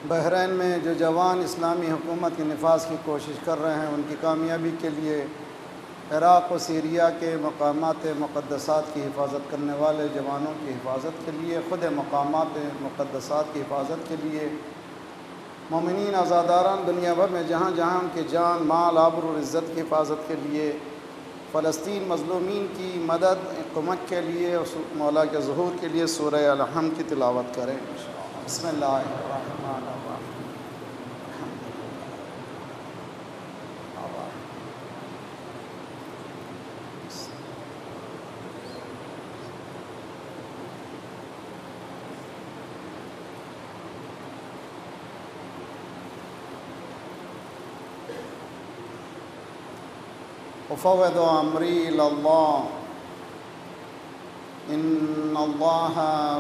بحرین میں جو جوان اسلامی حکومت کے نفاذ کی کوشش کر رہے ہیں، ان کی کامیابی کے لیے عراق و سیریا کے مقامات مقدسات کی حفاظت کرنے والے جوانوں کی حفاظت کے لیے، خود مقامات مقدسات کی حفاظت کے لیے، مومنین آزاداران دنیا بھر میں جہاں جہاں ان کے جان، مال، آبرو اور عزت کی حفاظت کے لیے، فلسطین مظلومین کی مدد قمت کے لیے اور مولا کے ظہور کے لیے سورہ الحمد کی تلاوت کریں۔ بسم اللہ الرحمن الرحیم۔ افوض امری الی اللہ ان اللہ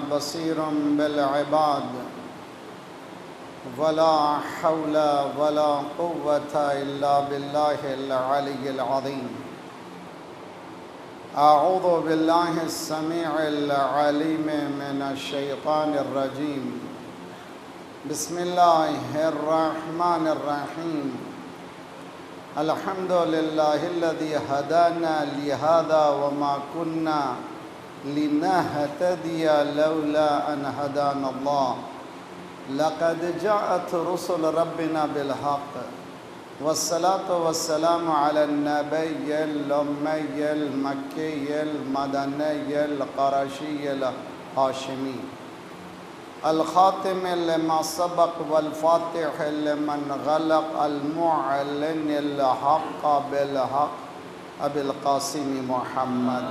بصیر بالعباد ولا حول ولا قوة الا باللہ العلی العظیم۔ اعوذ باللہ السمیع العلیم من الشیطان الرجیم۔ بسم اللہ الرحمن الرحیم۔ الحمد للہ الذی ہدانا لہذا وما كنا لنہتدی لولا ان ہدانا اللہ لقد جاءت رسل ربنا بالحق والصلاة والسلام علی النبی الأمی المکی المدنی القرشی الہاشمی الخاتم لما سبق والفاتح لمن غلق المعلن الحق بالحق ابی القاسم محمد۔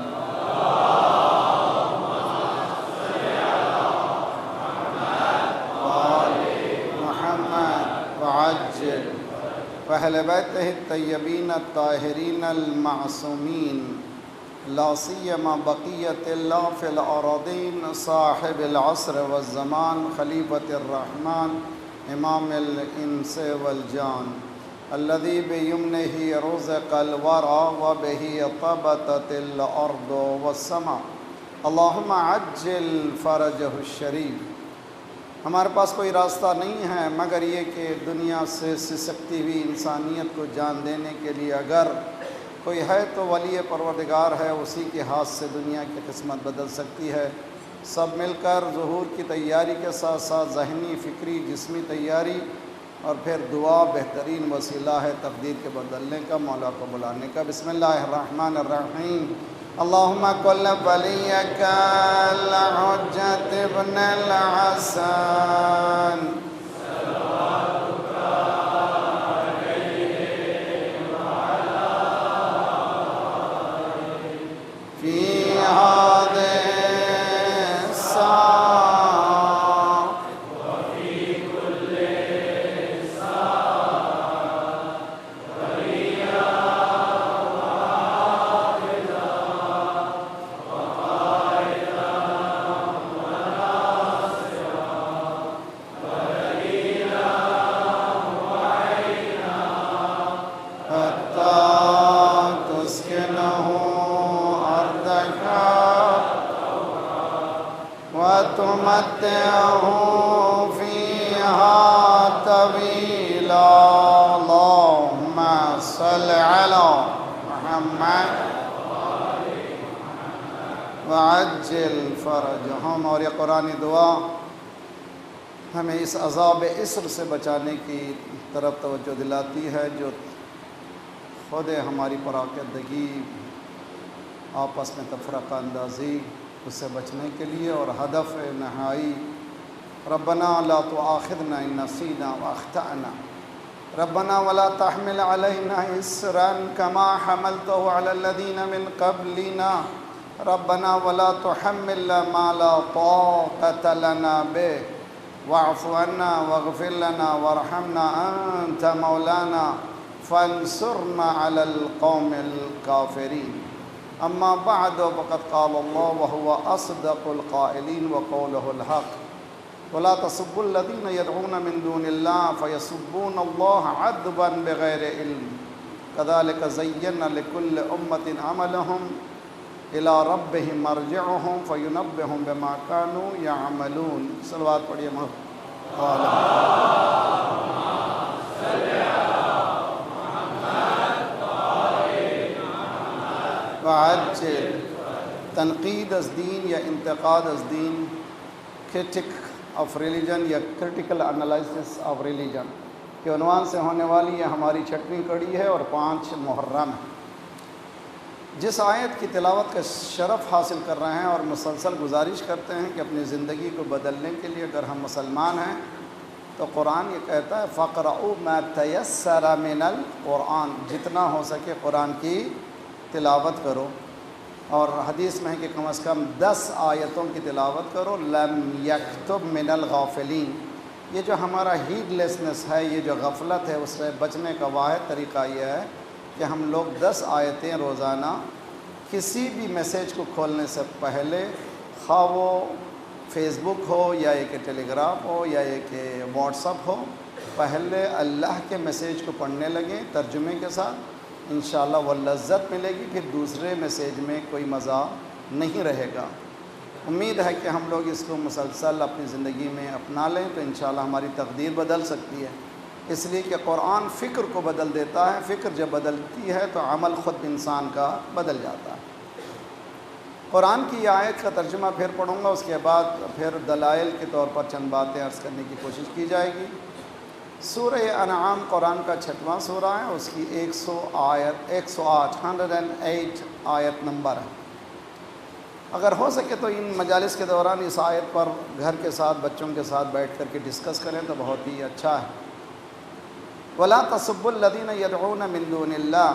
محمد وعجل وأہل بیتہ الطیبین الطاہرین المعصومین لا سیما بقیت اللہ فی الارضین صاحب العصر والزمان خلیفۃ الرحمن امام الانس والجان الذی بیمنہ رزق الورى وبہ طبتت الارض والسماء اللہم عجل فرجہ الشریف۔ ہمارے پاس کوئی راستہ نہیں ہے مگر یہ کہ دنیا سے سسکتی ہوئی انسانیت کو جان دینے کے لیے اگر کوئی ہے تو ولی پروردگار ہے، اسی کے ہاتھ سے دنیا کی قسمت بدل سکتی ہے۔ سب مل کر ظہور کی تیاری کے ساتھ ساتھ ذہنی، فکری، جسمی تیاری اور پھر دعا بہترین وسیلہ ہے تقدیر کے بدلنے کا، مولا کو بلانے کا۔ بسم اللہ الرحمن الرحیم۔ اللہم کل ولیک الحجۃ ابن الحسن وتمتعه فيها طويلا اللهم صل على محمد وعجل فرجهم۔ اور یہ قرآن دعا ہمیں اس عذاب اسر سے بچانے کی طرف توجہ دلاتی ہے جو خود ہماری پراکندگی، آپس میں تفرقہ اندازی، اس سے بچنے کے لیے، اور ہدف نہائی ربنا لا تؤاخذنا ان نسینا واخطأنا ربنا ولا تحمل علینا اسرا كما حملته على الذين من قبلنا ربنا ولا تحملنا ما لا طاقة لنا به واعف عنا واغفر لنا وارحمنا انت مولانا فانصرنا على القوم الكافرين۔ اما بعد فقد قال اللہ وهو اصدق القائلین وقوله الحق ولا تسبوا الذين يدعون من دون الله فيسبون الله عدوا بغير علم كذلك زينا لكل أمة عملهم إلى ربهم مرجعهم فينبئهم بما كانوا يعملون. صلوات پڑھیے وعجل تنقید از دین یا انتقاد از دین، کرٹک آف ریلیجن یا کرٹیکل انالائسس آف ریلیجن کے عنوان سے ہونے والی یہ ہماری 6ویں کڑی ہے اور 5 محرم ہے. جس آیت کی تلاوت کا شرف حاصل کر رہے ہیں اور مسلسل گزارش کرتے ہیں کہ اپنی زندگی کو بدلنے کے لیے اگر ہم مسلمان ہیں تو قرآن یہ کہتا ہے فَقْرَؤُوا مَا تَيَسَّرَ مِنَ الْقُرْآنِ، جتنا ہو سکے قرآن کی تلاوت کرو، اور حدیث میں ہے کہ کم از کم 10 آیتوں کی تلاوت کرو. لم یکتب من الغافلین، یہ جو ہمارا ہیڈ لیسنس ہے، یہ جو غفلت ہے، اس سے بچنے کا واحد طریقہ یہ ہے کہ ہم لوگ 10 آیتیں روزانہ کسی بھی میسیج کو کھولنے سے پہلے، خواہ وہ فیس بک ہو یا ایک ٹیلی گراف ہو یا ایک واٹس اپ ہو، پہلے اللہ کے میسیج کو پڑھنے لگیں ترجمے کے ساتھ. انشاءاللہ وہ لذت ملے گی، پھر دوسرے میسیج میں کوئی مزہ نہیں رہے گا. امید ہے کہ ہم لوگ اس کو مسلسل اپنی زندگی میں اپنا لیں تو انشاءاللہ ہماری تقدیر بدل سکتی ہے، اس لیے کہ قرآن فکر کو بدل دیتا ہے. فکر جب بدلتی ہے تو عمل خود انسان کا بدل جاتا ہے. قرآن کی یہ آیت کا ترجمہ پھر پڑھوں گا، اس کے بعد پھر دلائل کے طور پر چند باتیں عرض کرنے کی کوشش کی جائے گی. سورہ انعام قرآن کا 6واں سورہ ہے، اس کی 108 آیت نمبر ہے. اگر ہو سکے تو ان مجالس کے دوران اس آیت پر گھر کے ساتھ بچوں کے ساتھ بیٹھ کر کے ڈسکس کریں تو بہت ہی اچھا ہے. وَلَا تَسُبُّوا الَّذِينَ يَدْعُونَ مِن دُونِ اللَّهِ،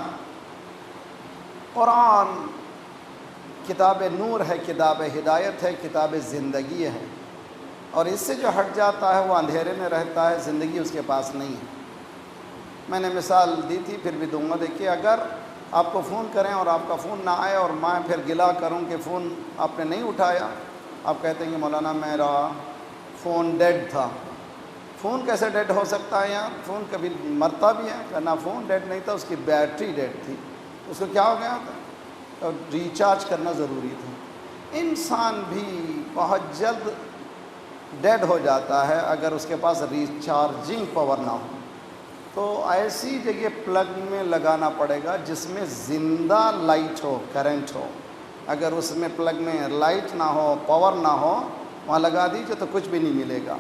قرآن کتاب نور ہے، کتاب ہدایت ہے، کتاب زندگی ہے، اور اس سے جو ہٹ جاتا ہے وہ اندھیرے میں رہتا ہے، زندگی اس کے پاس نہیں ہے. میں نے مثال دی تھی، پھر بھی دوں گا. دیکھیے، اگر آپ کو فون کریں اور آپ کا فون نہ آئے اور میں پھر گلا کروں کہ فون آپ نے نہیں اٹھایا، آپ کہتے ہیں کہ مولانا میرا فون ڈیڈ تھا. فون کیسے ڈیڈ ہو سکتا ہے یار؟ فون کبھی مرتا بھی ہے؟ کہنا فون ڈیڈ نہیں تھا، اس کی بیٹری ڈیڈ تھی. اس کو کیا ہو گیا تھا؟ تو ریچارج کرنا ضروری تھا. انسان بھی بہت جلد ڈیڈ ہو جاتا ہے اگر اس کے پاس ریچارجنگ پاور نہ ہو. تو ایسی جگہ پلگ میں لگانا پڑے گا جس میں زندہ لائٹ ہو، کرنٹ ہو. اگر اس میں پلگ میں لائٹ نہ ہو، پاور نہ ہو، وہاں لگا دیجئے تو کچھ بھی نہیں ملے گا.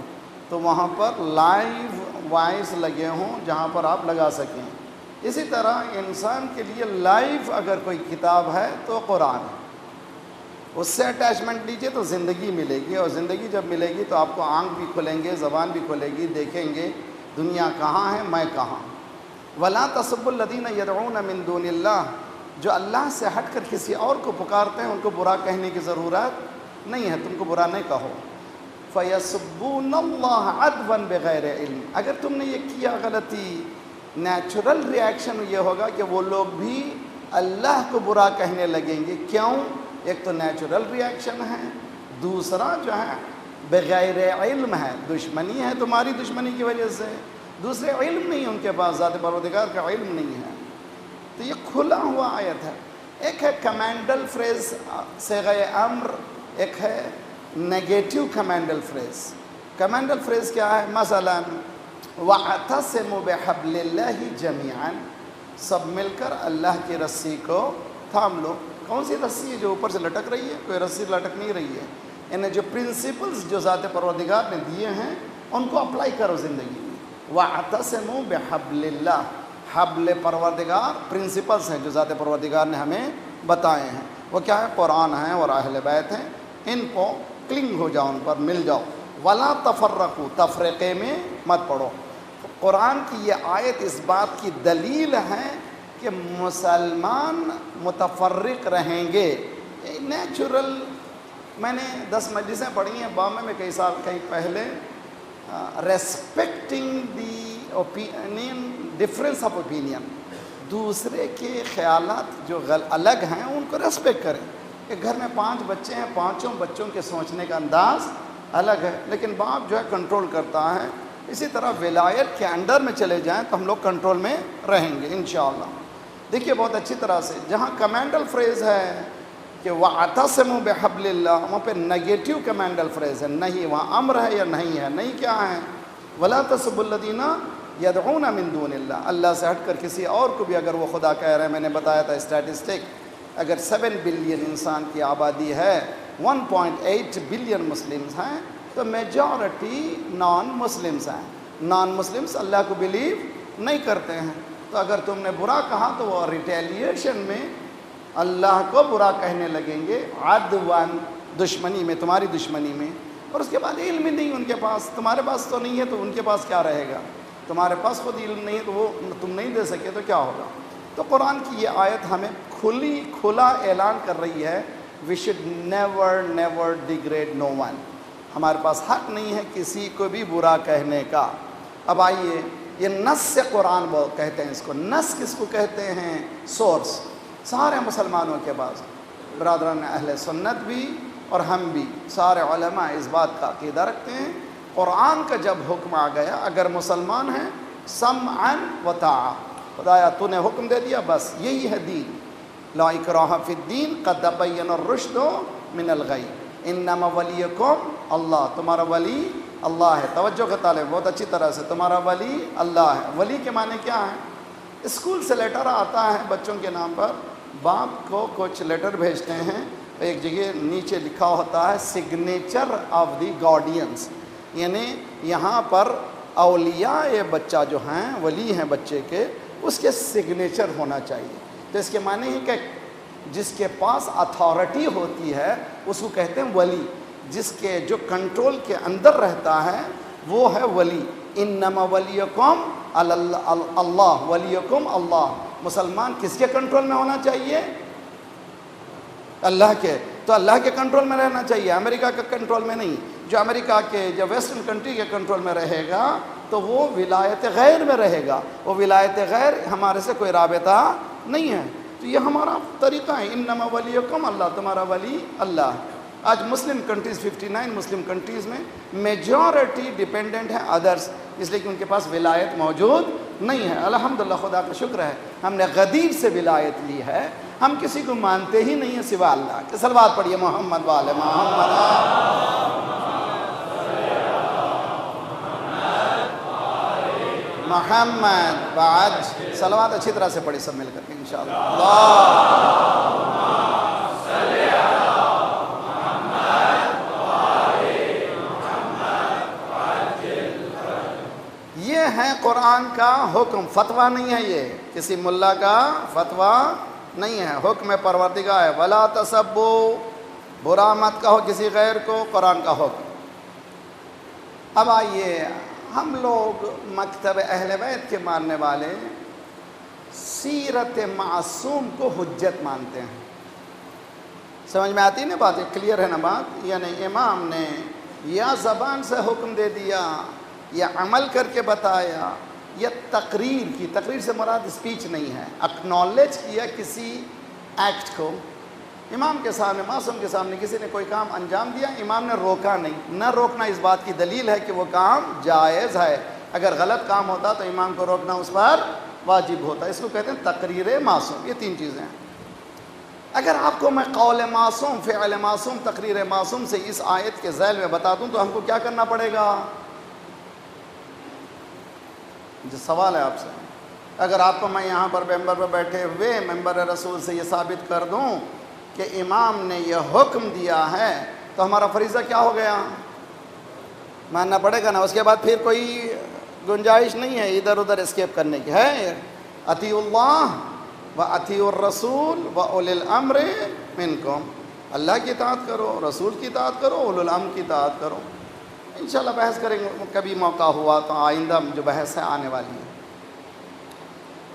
تو وہاں پر لائیو وائس لگے ہوں جہاں پر آپ لگا سکیں. اسی طرح انسان کے لیے لائیو اگر کوئی کتاب ہے تو قرآن ہے. اس سے اٹیچمنٹ لیجئے تو زندگی ملے گی، اور زندگی جب ملے گی تو آپ کو آنکھ بھی کھلیں گے، زبان بھی کھلے گی، دیکھیں گے دنیا کہاں ہے، میں کہاں. وَلَا تَسُبُّوا الَّذِينَ يَدْعُونَ مِن دُونِ اللَّهِ، جو اللہ سے ہٹ کر کسی اور کو پکارتے ہیں ان کو برا کہنے کی ضرورت نہیں ہے، تم کو برا نہیں کہو. فَيَسُبُّونَ اللَّهَ عَدْوًا بِغَيْرِ عِلْمٍ، اگر تم نے یہ کیا غلطی، نیچرل ریاکشن یہ ہوگا کہ وہ لوگ بھی اللہ کو برا کہنے لگیں گے. کیوں؟ ایک تو نیچرل ریاکشن ہے، دوسرا جو ہے بغیر علم ہے، دشمنی ہے تمہاری دشمنی کی وجہ سے. دوسرے علم نہیں ان کے پاس، ذات پروردگار کا علم نہیں ہے. تو یہ کھلا ہوا آیت ہے. ایک ہے کمینڈل فریز صیغہ امر، ایک ہے نیگیٹو کمینڈل فریز. کمینڈل فریز کیا ہے؟ مثلا وَاعْتَصِمُوا بِحَبْلِ اللَّهِ جَمِيعًا، سب مل کر اللہ کی رسی کو تھام لو. کون سی رسی ہے جو اوپر سے لٹک رہی ہے؟ کوئی رسی لٹک نہیں رہی ہے. انہیں جو پرنسپلز جو ذات پروردگار نے دیے ہیں ان کو اپلائی کرو زندگی میں. وَاعْتَصِمُوا بِحَبْلِ اللَّهِ، حبل پروردگار پرنسپلز ہیں جو ذات پروردگار نے ہمیں بتائے ہیں. وہ کیا ہے؟ قرآن ہے اور اہل بیت ہیں. ان کو کلنگ ہو جاؤ، ان پر مل جاؤ. وَلَا تَفَرَّقُوا، تفرقے میں مت پڑو. قرآن کی یہ آیت اس بات کی دلیل ہے کہ مسلمان متفرق رہیں گے. نیچرل، میں نے 10 مجلسیں پڑھی ہیں بامبے میں کئی پہلے. Respecting the opinion, difference of opinion, دوسرے کے خیالات جو الگ ہیں ان کو ریسپیکٹ کریں. کہ گھر میں 5 بچے ہیں، 5 بچوں کے سوچنے کا انداز الگ ہے، لیکن باپ جو ہے کنٹرول کرتا ہے۔ اسی طرح ولایت کے انڈر میں چلے جائیں تو ہم لوگ کنٹرول میں رہیں گے انشاءاللہ۔ دیکھیے بہت اچھی طرح سے جہاں کمینڈل فریز ہے کہ وَاعْتَصِمُوا بِحَبْلِ اللَّهِ، وہاں پہ نگیٹو کمینڈل فریز ہے، نہیں، وہاں امر ہے یا نہیں ہے؟ نہیں کیا ہے؟ وَلَا تَسُبُّوا الَّذِينَ يَدْعُونَ مِن دُونِ اللَّهِ، اللہ سے ہٹ کر کسی اور کو بھی اگر وہ خدا کہہ رہے ہیں۔ میں نے بتایا تھا اسٹیٹسٹک، اگر 7 بلین انسان کی آبادی ہے، 1.8 بلین مسلمز ہیں، تو میجورٹی نان مسلمز ہیں۔ نان مسلمز اللہ کو بلیو نہیں کرتے ہیں، تو اگر تم نے برا کہا تو وہ ریٹیلیشن میں اللہ کو برا کہنے لگیں گے، عدوان، دشمنی میں، تمہاری دشمنی میں۔ اور اس کے بعد علم ہی نہیں ان کے پاس، تمہارے پاس تو نہیں ہے تو ان کے پاس کیا رہے گا؟ تمہارے پاس خود علم نہیں ہے تو وہ تم نہیں دے سکے تو کیا ہوگا؟ تو قرآن کی یہ آیت ہمیں کھلا اعلان کر رہی ہے، we should never degrade no one, ہمارے پاس حق نہیں ہے کسی کو بھی برا کہنے کا۔ اب آئیے، یہ نص سے قرآن کہتے ہیں اس کو۔ نص کس کو کہتے ہیں؟ سورس۔ سارے مسلمانوں کے پاس، برادران اہل سنت بھی اور ہم بھی، سارے علماء اس بات کا عقیدہ رکھتے ہیں، قرآن کا جب حکم آ گیا، اگر مسلمان ہیں سمعا و طاعہ، خدایا تو نے حکم دے دیا، بس یہی ہے دین۔ لا اکراہ فی الدین قد تبین الرشد من الغی، انما ولیکم اللہ، تمہارا ولی اللہ ہے۔ توجہ کا طالب بہت اچھی طرح سے، تمہارا ولی اللہ ہے۔ ولی کے معنی کیا ہے؟ اسکول سے لیٹر آتا ہے بچوں کے نام پر، باپ کو کچھ لیٹر بھیجتے ہیں، ایک جگہ نیچے لکھا ہوتا ہے سگنیچر آف دی گارڈینس، یعنی یہاں پر اولیاء بچہ جو ہیں، ولی ہیں بچے کے، اس کے سگنیچر ہونا چاہیے۔ تو اس کے معنی ہے کہ جس کے پاس اتھارٹی ہوتی ہے اس کو کہتے ہیں ولی، جس کے جو کنٹرول کے اندر رہتا ہے وہ ہے ولی۔ انما ولیکم اللہ، ولیکم اللہ۔ مسلمان کس کے کنٹرول میں ہونا چاہیے؟ اللہ کے۔ تو اللہ کے کنٹرول میں رہنا چاہیے، امریکہ کے کنٹرول میں نہیں۔ جو امریکہ کے، جو ویسٹرن کنٹری کے کنٹرول میں رہے گا تو وہ ولایت غیر میں رہے گا، وہ ولایت غیر ہمارے سے کوئی رابطہ نہیں ہے۔ تو یہ ہمارا طریقہ ہے، انما ولیکم اللہ، تمہارا ولی اللہ۔ آج مسلم کنٹریز، 59 مسلم کنٹریز میں میجورٹی ڈیپینڈنٹ ہے ادرس، اس لیے کہ ان کے پاس ولایت موجود نہیں ہے۔ الحمدللہ، خدا کا شکر ہے، ہم نے غدیر سے ولایت لی ہے، ہم کسی کو مانتے ہی نہیں ہیں سوا اللہ کے۔ صلوات پڑھیے محمد والے محمد۔ محمد بعد صلوات اچھی طرح سے پڑھی سب مل کر کے انشاءاللہ۔ اللہ یہ ہے قرآن کا حکم، فتویٰ نہیں ہے، یہ کسی ملا کا فتویٰ نہیں ہے، حکم پروردگار ہے۔ ولا تسبوا، برا مت کہو کسی غیر کو، قرآن کا حکم۔ اب آئیے، ہم لوگ مکتب اہل بیت کے ماننے والے سیرت معصوم کو حجت مانتے ہیں۔ سمجھ میں آتی نا بات؟ کلیئر ہے نا بات؟ یعنی امام نے یا زبان سے حکم دے دیا، یا عمل کر کے بتایا، یا تقریر کی، تقریر سے مراد اسپیچ نہیں ہے، اکنالج کیا کسی ایکٹ کو۔ امام کے سامنے، معصوم کے سامنے کسی نے کوئی کام انجام دیا، امام نے روکا نہیں، نہ روکنا اس بات کی دلیل ہے کہ وہ کام جائز ہے۔ اگر غلط کام ہوتا تو امام کو روکنا اس پر واجب ہوتا۔ اس کو کہتے ہیں تقریر معصوم۔ یہ 3 چیزیں ہیں۔ اگر آپ کو میں قول معصوم، فعل معصوم، تقریر معصوم سے اس آیت کے ذیل میں بتا دوں تو ہم کو کیا کرنا پڑے گا؟ جو سوال ہے آپ سے، اگر آپ کو میں یہاں پر ممبر پر بیٹھے ہوئے ممبر رسول سے یہ ثابت کر دوں کہ امام نے یہ حکم دیا ہے تو ہمارا فریضہ کیا ہو گیا؟ ماننا پڑے گا نا۔ اس کے بعد پھر کوئی گنجائش نہیں ہے ادھر ادھر اسکیپ کرنے کی، ہے اطیعوا اللہ و اطیعوا الرسول و اولی الامر منکم، اللہ کی اطاعت کرو، رسول کی اطاعت کرو، اولی الامر کی اطاعت کرو۔ انشاءاللہ بحث کریں گے، کبھی موقع ہوا تو آئندہ جو بحث ہے آنے والی ہے۔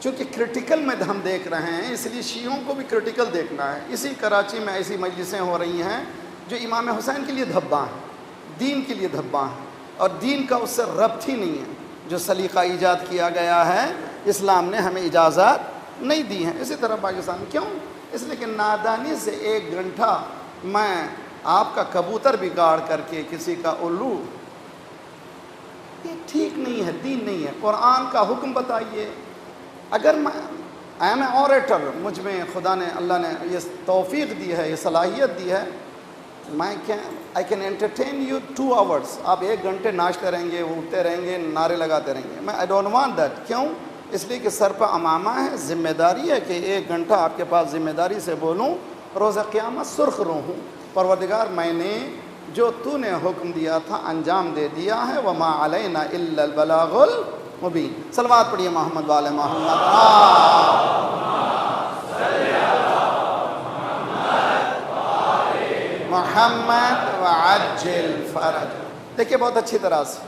چونکہ کرٹیکل میں ہم دیکھ رہے ہیں، اس لیے شیعوں کو بھی کرٹیکل دیکھنا ہے۔ اسی کراچی میں ایسی مجلسیں ہو رہی ہیں جو امام حسین کے لیے دھبا ہیں، دین کے لیے دھبا ہیں، اور دین کا اس سے ربط ہی نہیں ہے۔ جو سلیقہ ایجاد کیا گیا ہے اسلام نے ہمیں اجازت نہیں دی ہے۔ اسی طرح پاکستان، کیوں؟ اس لیے کہ نادانی سے 1 گھنٹہ میں آپ کا کبوتر بگاڑ کر کے کسی کا الو، یہ ٹھیک نہیں ہے، دین نہیں ہے۔ قرآن کا حکم بتائیے۔ اگر میں آئی ایم اے اوریٹر، مجھ میں خدا نے، اللہ نے یہ توفیق دی ہے، یہ صلاحیت دی ہے، I can entertain you 2 hours، آپ 1 گھنٹے ناچتے رہیں گے، اٹھتے رہیں گے، نعرے لگاتے رہیں گے۔ میں آئی ڈونٹ وانٹ دیٹ۔ کیوں؟ اس لیے کہ سر پہ امامہ ہے، ذمہ داری ہے کہ 1 گھنٹہ آپ کے پاس ذمہ داری سے بولوں، روز قیامت سرخ رو ہوں، پروردگار میں نے جو تو نے حکم دیا تھا انجام دے دیا ہے، وما علینا الا البلاغ المبین۔ صلوات پڑھیے محمد وعلی محمد۔ محمد وعجل فرج۔ دیکھیے بہت اچھی طرح سے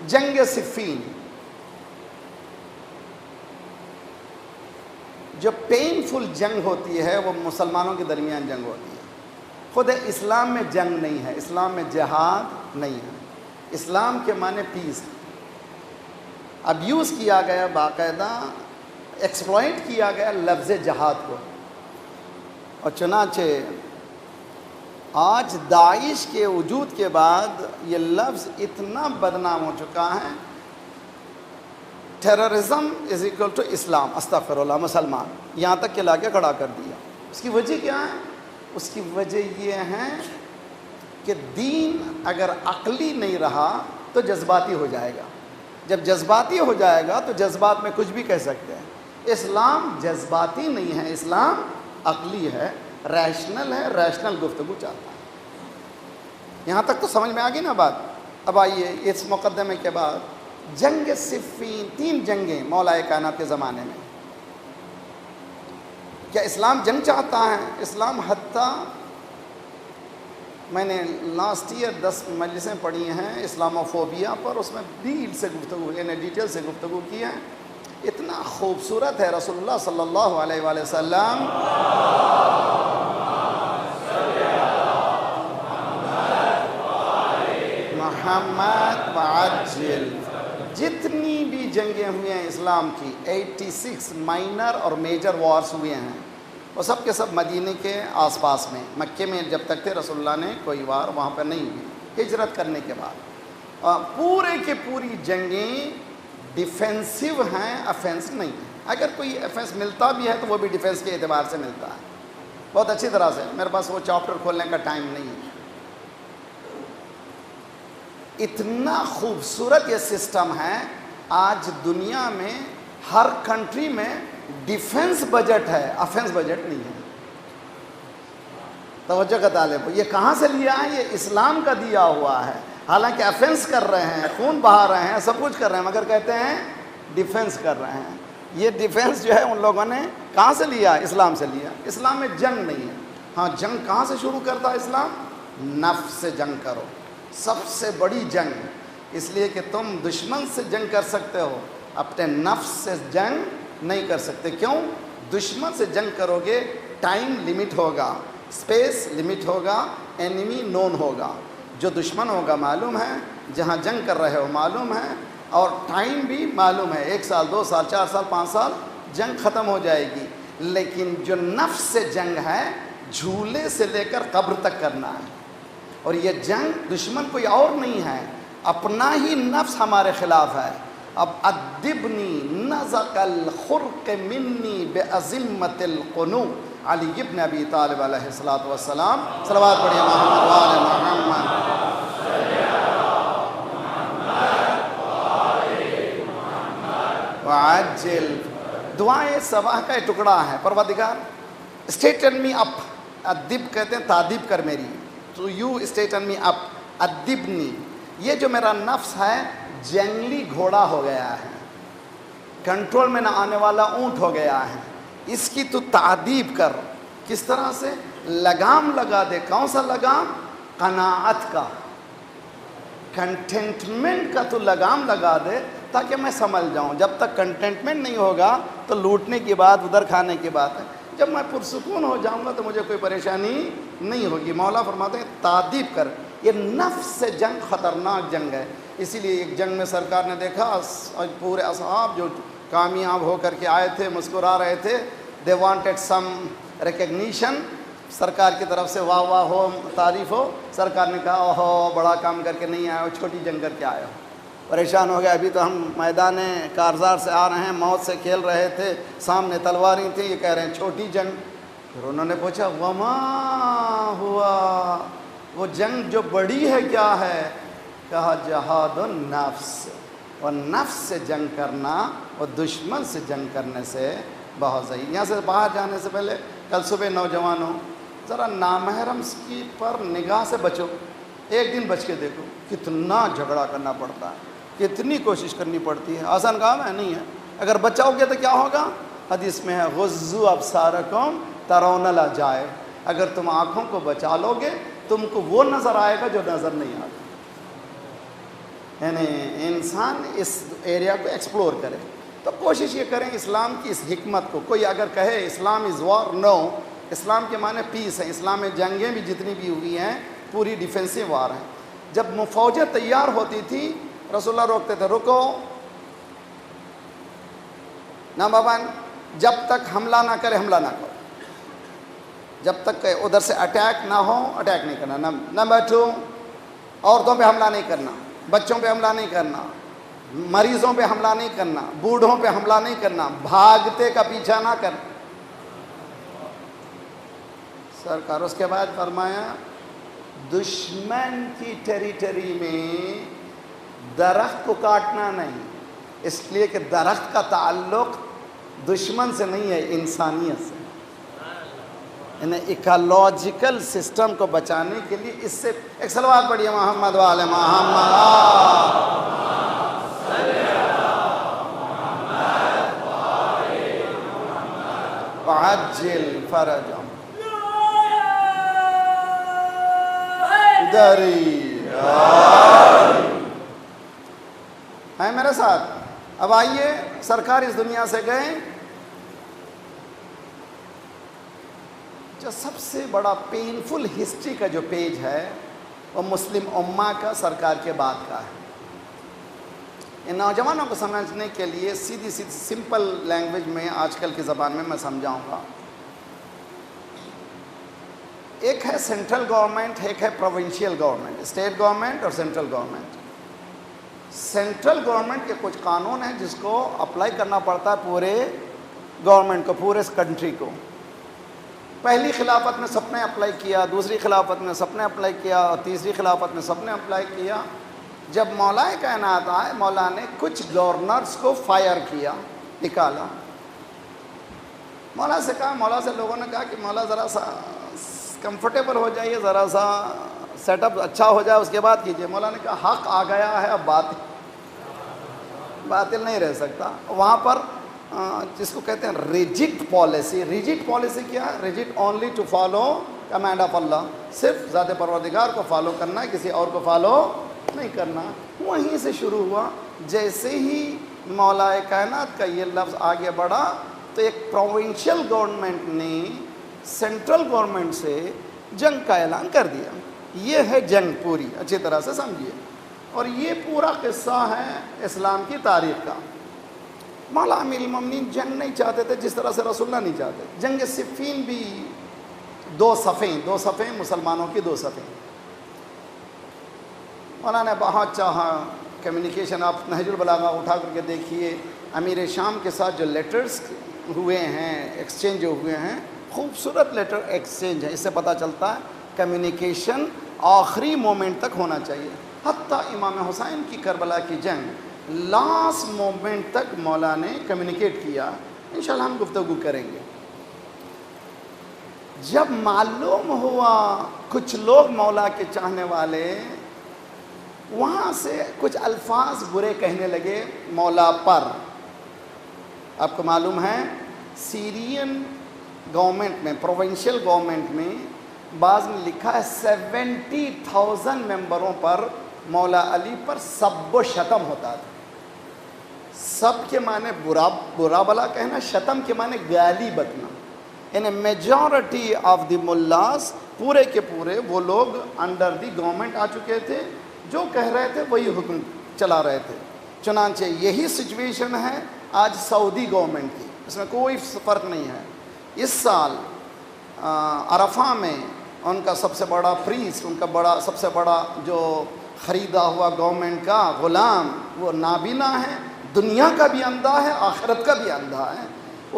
جنگ صفین، جو پینفل جنگ ہوتی ہے وہ مسلمانوں کے درمیان جنگ ہوتی ہے۔ خود اسلام میں جنگ نہیں ہے، اسلام میں جہاد نہیں ہے، اسلام کے معنی پیس ہے۔ اب یوز کیا گیا، باقاعدہ ایکسپلائٹ کیا گیا لفظ جہاد کو، اور چنانچہ آج داعش کے وجود کے بعد یہ لفظ اتنا بدنام ہو چکا ہے، ٹیررزم از اکول ٹو اسلام، استغفر اللہ، مسلمان، یہاں تک کہ لا کے کھڑا کر دیا۔ اس کی وجہ کیا ہے؟ اس کی وجہ یہ ہے کہ دین اگر عقلی نہیں رہا تو جذباتی ہو جائے گا، جب جذباتی ہو جائے گا تو جذبات میں کچھ بھی کہہ سکتے ہیں۔ اسلام جذباتی نہیں ہے، اسلام عقلی ہے، ریشنل ہے، ریشنل گفتگو چاہتا ہے۔ یہاں تک تو سمجھ میں آ گئی نا بات؟ اب آئیے اس مقدمے کے بعد جنگ صفین، 3 جنگیں مولا کائنات کے زمانے میں۔ کیا اسلام جنگ چاہتا ہے؟ اسلام حتیٰ میں نے لاسٹ ایئر 10 مجلسیں پڑھی ہیں اسلاموفوبیا پر، اس میں ڈیٹیل سے گفتگو کی ہے۔ اتنا خوبصورت ہے رسول اللہ صلی اللہ علیہ وآلہ وسلم محمد وعجل، جتنی بھی جنگیں ہوئی ہیں اسلام کی، 86 مائنر اور میجر وارز ہوئے ہیں، وہ سب کے سب مدینے کے آس پاس میں، مکے میں جب تک تھے رسول اللہ نے کوئی وار وہاں پہ نہیں ہوئی، ہجرت کرنے کے بعد۔ پورے کے پوری جنگیں ڈیفینسو ہیں، افینس نہیں ہیں۔ اگر کوئی افینس ملتا بھی ہے تو وہ بھی ڈیفینس کے اعتبار سے ملتا ہے، بہت اچھی طرح سے۔ میرے پاس وہ چاپٹر کھولنے کا ٹائم نہیں ہے۔ اتنا خوبصورت یہ سسٹم ہے، آج دنیا میں ہر کنٹری میں ڈیفنس بجٹ ہے، افینس بجٹ نہیں ہے۔ توجہ کا طالب ہو، یہ کہاں سے لیا ہے؟ یہ اسلام کا دیا ہوا ہے۔ حالانکہ افینس کر رہے ہیں، خون بہا رہے ہیں، سب کچھ کر رہے ہیں، مگر کہتے ہیں ڈیفنس کر رہے ہیں۔ یہ ڈیفنس جو ہے ان لوگوں نے کہاں سے لیا؟ اسلام سے لیا۔ اسلام میں جنگ نہیں ہے۔ ہاں، جنگ کہاں سے شروع کرتا ہے اسلام؟ نفس سے جنگ کرو، سب سے بڑی جنگ، اس لیے کہ تم دشمن سے جنگ کر سکتے ہو، اپنے نفس سے جنگ نہیں کر سکتے۔ کیوں؟ دشمن سے جنگ کرو گے، ٹائم لیمٹ ہوگا، اسپیس لیمٹ ہوگا، اینیمی نون ہوگا، جو دشمن ہوگا معلوم ہے، جہاں جنگ کر رہے ہو معلوم ہے، اور ٹائم بھی معلوم ہے، 1 سال 2 سال 4 سال 5 سال جنگ ختم ہو جائے گی۔ لیکن جو نفس سے جنگ ہے، جھولے سے لے کر قبر تک کرنا ہے، اور یہ جنگ دشمن کوئی اور نہیں ہے، اپنا ہی نفس ہمارے خلاف ہے۔ اب ادبنی نزق الخرق منی بعظمت القنوع، علی ابن ابی طالب علیہ السلام، صلوات پڑھیے محمد وآل محمد۔ وعجل، دعائیں صباح کا ایک ٹکڑا ہے، پروردگار اسٹیٹن می اپ، ادب کہتے ہیں تعدیب کر میری، تو یو اسٹیٹن می اپ، ادبنی، یہ جو میرا نفس ہے جنگلی گھوڑا ہو گیا ہے، کنٹرول میں نہ آنے والا اونٹ ہو گیا ہے، اس کی تو تعدیب کر۔ کس طرح سے؟ لگام لگا دے۔ کون سا لگام؟ قناعت کا، کنٹینٹمنٹ کا تو لگام لگا دے تاکہ میں سنبھل جاؤں۔ جب تک کنٹینٹمنٹ نہیں ہوگا تو لوٹنے کی بات، ادھر کھانے کی بات ہے۔ جب میں پرسکون ہو جاؤں گا تو مجھے کوئی پریشانی نہیں ہوگی۔ مولا فرماتے ہیں تعدیب کر۔ یہ نفس سے جنگ خطرناک جنگ ہے، اسی لیے ایک جنگ میں سرکار نے دیکھا پورے اصحاب جو کامیاب ہو کر کے آئے تھے مسکرا رہے تھے، دے وانٹیڈ سم ریکگنیشن، سرکار کی طرف سے واہ واہ ہو، تعریف ہو، سرکار نے کہا اوہو بڑا کام کر کے نہیں آئے ہو، چھوٹی جنگ کر کے آئے ہو، پریشان ہو گئے، ابھی تو ہم میدان کارزار سے آ رہے ہیں، موت سے کھیل رہے تھے، سامنے تلواریں تھیں، یہ کہہ رہے ہیں چھوٹی جنگ۔ پھر انہوں نے پوچھا وما ہوا، وہ جنگ جو بڑی ہے کیا ہے؟ کہا جہاد النفس، اور نفس سے جنگ کرنا اور دشمن سے جنگ کرنے سے بہت صحیح۔ یہاں سے باہر جانے سے پہلے کل صبح نوجوانوں ذرا نامحرم کی پر نگاہ سے بچو، ایک دن بچ کے دیکھو، کتنا جھگڑا کرنا پڑتا ہے، کتنی کوشش کرنی پڑتی ہے، آسان کام ہے نہیں ہے۔ اگر بچاؤ گے تو کیا ہوگا؟ حدیث میں ہے غضوا ابصارکم ترون العجائب، اگر تم آنکھوں کو بچا لو گے تم کو وہ نظر آئے گا جو نظر نہیں آتا۔ یعنی انسان اس ایریا کو ایکسپلور کرے، تو کوشش یہ کریں اسلام کی اس حکمت کو۔ کوئی اگر کہے اسلام از وار، نو، اسلام کے معنی پیس ہے۔ اسلام میں جنگیں بھی جتنی بھی ہوئی ہیں پوری ڈیفینسو وار ہیں۔ جب فوجیں تیار ہوتی تھی رسول اللہ روکتے تھے، رکو، نمبر 1 جب تک حملہ نہ کرے حملہ نہ کرو، جب تک کہ ادھر سے اٹیک نہ ہو اٹیک نہیں کرنا۔ نمبر 2 عورتوں پہ حملہ نہیں کرنا، بچوں پہ حملہ نہیں کرنا، مریضوں پہ حملہ نہیں کرنا، بوڑھوں پہ حملہ نہیں کرنا، بھاگتے کا پیچھا نہ کرنا۔ سرکار اس کے بعد فرمایا دشمن کی ٹیریٹری میں درخت کو کاٹنا نہیں، اس لیے کہ درخت کا تعلق دشمن سے نہیں ہے، انسانیت سے۔ یعنی ایکالوجیکل سسٹم کو بچانے کے لیے اس سے ایک صلوات پڑھیے محمد وعلی محمد۔ وعجل فرجهم دری ہے میرے ساتھ۔ اب آئیے، سرکار اس دنیا سے گئے، جو سب سے بڑا پینفل ہسٹری کا جو پیج ہے وہ مسلم امہ کا سرکار کے بعد کا ہے۔ ان نوجوانوں کو سمجھنے کے لیے سیدھی سمپل لینگویج میں آج کل کی زبان میں سمجھاؤں گا۔ ایک ہے سینٹرل گورنمنٹ، ایک ہے پروونشل گورنمنٹ، اسٹیٹ گورنمنٹ اور سینٹرل گورنمنٹ۔ سینٹرل گورنمنٹ کے کچھ قانون ہیں جس کو اپلائی کرنا پڑتا ہے پورے گورنمنٹ کو، پورے کنٹری کو۔ پہلی خلافت میں سب نے اپلائی کیا، دوسری خلافت میں سب نے اپلائی کیا، اور تیسری خلافت میں سب نے اپلائی کیا۔ جب مولا کائنات آئے، مولا نے کچھ گورنرز کو فائر کیا، نکالا۔ مولا سے کہا، مولا سے لوگوں نے کہا کہ مولا ذرا سا کمفرٹیبل ہو جائیے، ذرا سا سیٹ اپ اچھا ہو جائے، اس کے بعد کیجئے۔ مولا نے کہا حق آ گیا ہے، اب باطل نہیں رہ سکتا۔ وہاں پر جس کو کہتے ہیں ریجٹ پالیسی، ریجٹ پالیسی کیا ہے؟ Rigid only to follow command of Allah, صرف ذات پروردگار کو فالو کرنا ہے، کسی اور کو فالو نہیں کرنا۔ وہیں سے شروع ہوا۔ جیسے ہی مولا کائنات کا یہ لفظ آگے بڑھا تو ایک پروونشل گورنمنٹ نے سینٹرل گورنمنٹ سے جنگ کا اعلان کر دیا۔ یہ ہے جنگ پوری، اچھی طرح سے سمجھیے، اور یہ پورا قصہ ہے اسلام کی تاریخ کا۔ مولا امیر المومنین جنگ نہیں چاہتے تھے جس طرح سے رسول اللہ نہیں چاہتے۔ جنگ صفین بھی دو صفیں مسلمانوں کی، 2 صفیں۔ مولا نے بہت چاہا کمیونیکیشن، آپ نہج البلاغہ اٹھا کر کے دیکھیے، امیر شام کے ساتھ جو لیٹرز ہوئے ہیں، ایکسچینج ہوئے ہیں، خوبصورت لیٹر ایکسچینج ہے۔ اس سے پتہ چلتا ہے کمیونیکیشن آخری مومنٹ تک ہونا چاہیے۔ حتیٰ امام حسین کی کربلا کی جنگ لاسٹ مومنٹ تک مولا نے کمیونیکیٹ کیا۔ انشاءاللہ ہم گفتگو کریں گے۔ جب معلوم ہوا کچھ لوگ مولا کے چاہنے والے وہاں سے کچھ الفاظ برے کہنے لگے مولا پر۔ آپ کو معلوم ہے سیرین گورنمنٹ میں، پروونشل گورنمنٹ میں بعض نے لکھا ہے 70,000 ممبروں پر مولا علی پر سب و شتم ہوتا تھا۔ سب کے معنی برا بلا کہنا، شتم کے معنی گالی بکنا۔ یعنی میجورٹی آف دی ملاز پورے کے پورے وہ لوگ انڈر دی گورنمنٹ آ چکے تھے، جو کہہ رہے تھے وہی حکم چلا رہے تھے۔ چنانچہ یہی سچویشن ہے آج سعودی گورنمنٹ کی، اس میں کوئی فرق نہیں ہے۔ اس سال عرفہ میں ان کا سب سے بڑا پریسٹ، ان کا سب سے بڑا جو خریدا ہوا گورنمنٹ کا غلام، وہ نابینا ہے، دنیا کا بھی اندھا ہے، آخرت کا بھی اندھا ہے،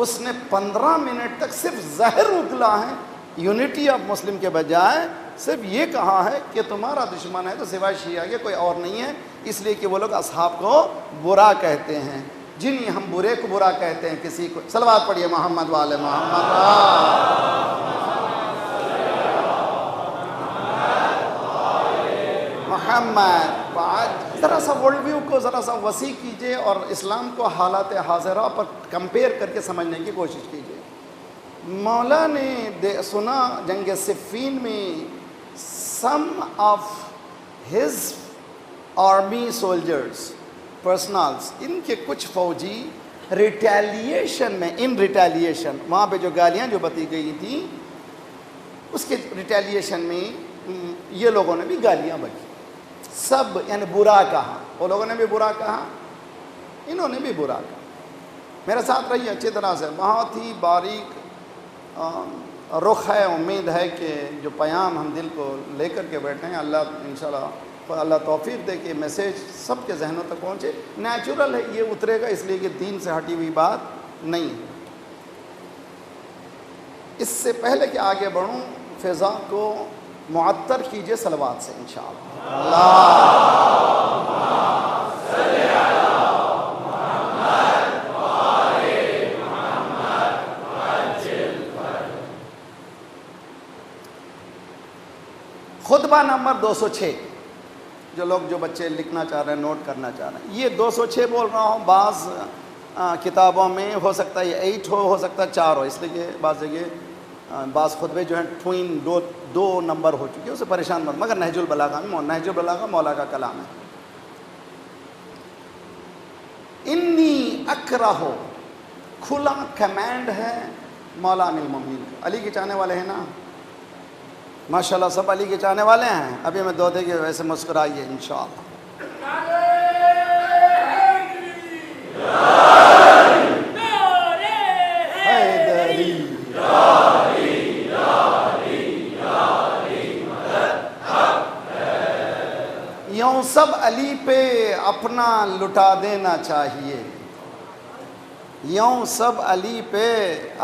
اس نے 15 منٹ تک صرف زہر اگلا ہے یونٹی آف مسلم کے بجائے، صرف یہ کہا ہے کہ تمہارا دشمن ہے تو سوائے شیعہ کے کوئی اور نہیں ہے، اس لیے کہ وہ لوگ اصحاب کو برا کہتے ہیں، جنہیں ہم برے کو برا کہتے ہیں کسی کو. صلوات پڑھیے محمد والے محمد. محمد ذرا سا ورلڈ ویو کو ذرا سا وسیع کیجئے اور اسلام کو حالات حاضرہ پر کمپیئر کر کے سمجھنے کی کوشش کیجئے. مولا نے سنا جنگ صفین میں سم آف ہز آرمی سولجرز پرسنلز، ان کے کچھ فوجی ریٹیلیشن میں، ریٹیلیشن وہاں پہ جو گالیاں جو بتی گئی تھیں اس کے ریٹیلیشن میں یہ لوگوں نے بھی گالیاں بکی، سب یعنی برا کہا، وہ لوگوں نے بھی برا کہا، انہوں نے بھی برا کہا. میرے ساتھ رہیے اچھی طرح سے، بہت ہی باریک رخ ہے. امید ہے کہ جو پیام ہم دل کو لے کر کے بیٹھے ہیں، اللہ انشاءاللہ اللہ توفیق دے کہ میسیج سب کے ذہنوں تک پہنچے. نیچرل ہے، یہ اترے گا اس لیے کہ دین سے ہٹی ہوئی بات نہیں. اس سے پہلے کہ آگے بڑھوں، فضا کو معطر کیجئے صلوات سے انشاءاللہ. خطبہ نمبر 206، جو لوگ جو بچے لکھنا چاہ رہے ہیں، نوٹ کرنا چاہ رہے ہیں، یہ 206 بول رہا ہوں. بعض کتابوں میں ہو سکتا ہے یہ 8 ہو سکتا ہے 4 ہو، اس لیے کہ بعض جگہ بعض خطبے جو ہیں ٹوئن 2 نمبر ہو چکے، اسے پریشان مت، مگر نہج البلاغہ میں، نہج البلاغہ مولا کا کلام ہے. انی اکرہ کھلا کمانڈ ہے مولا امیر المومنین کا. علی کے چاہنے والے ہیں نا؟ ماشاءاللہ سب علی کے چاہنے والے ہیں. ابھی میں دو دے کے ویسے مسکرائیے انشاءاللہ. یوں سب علی پہ اپنا لٹا دینا چاہیے، یوں سب علی پہ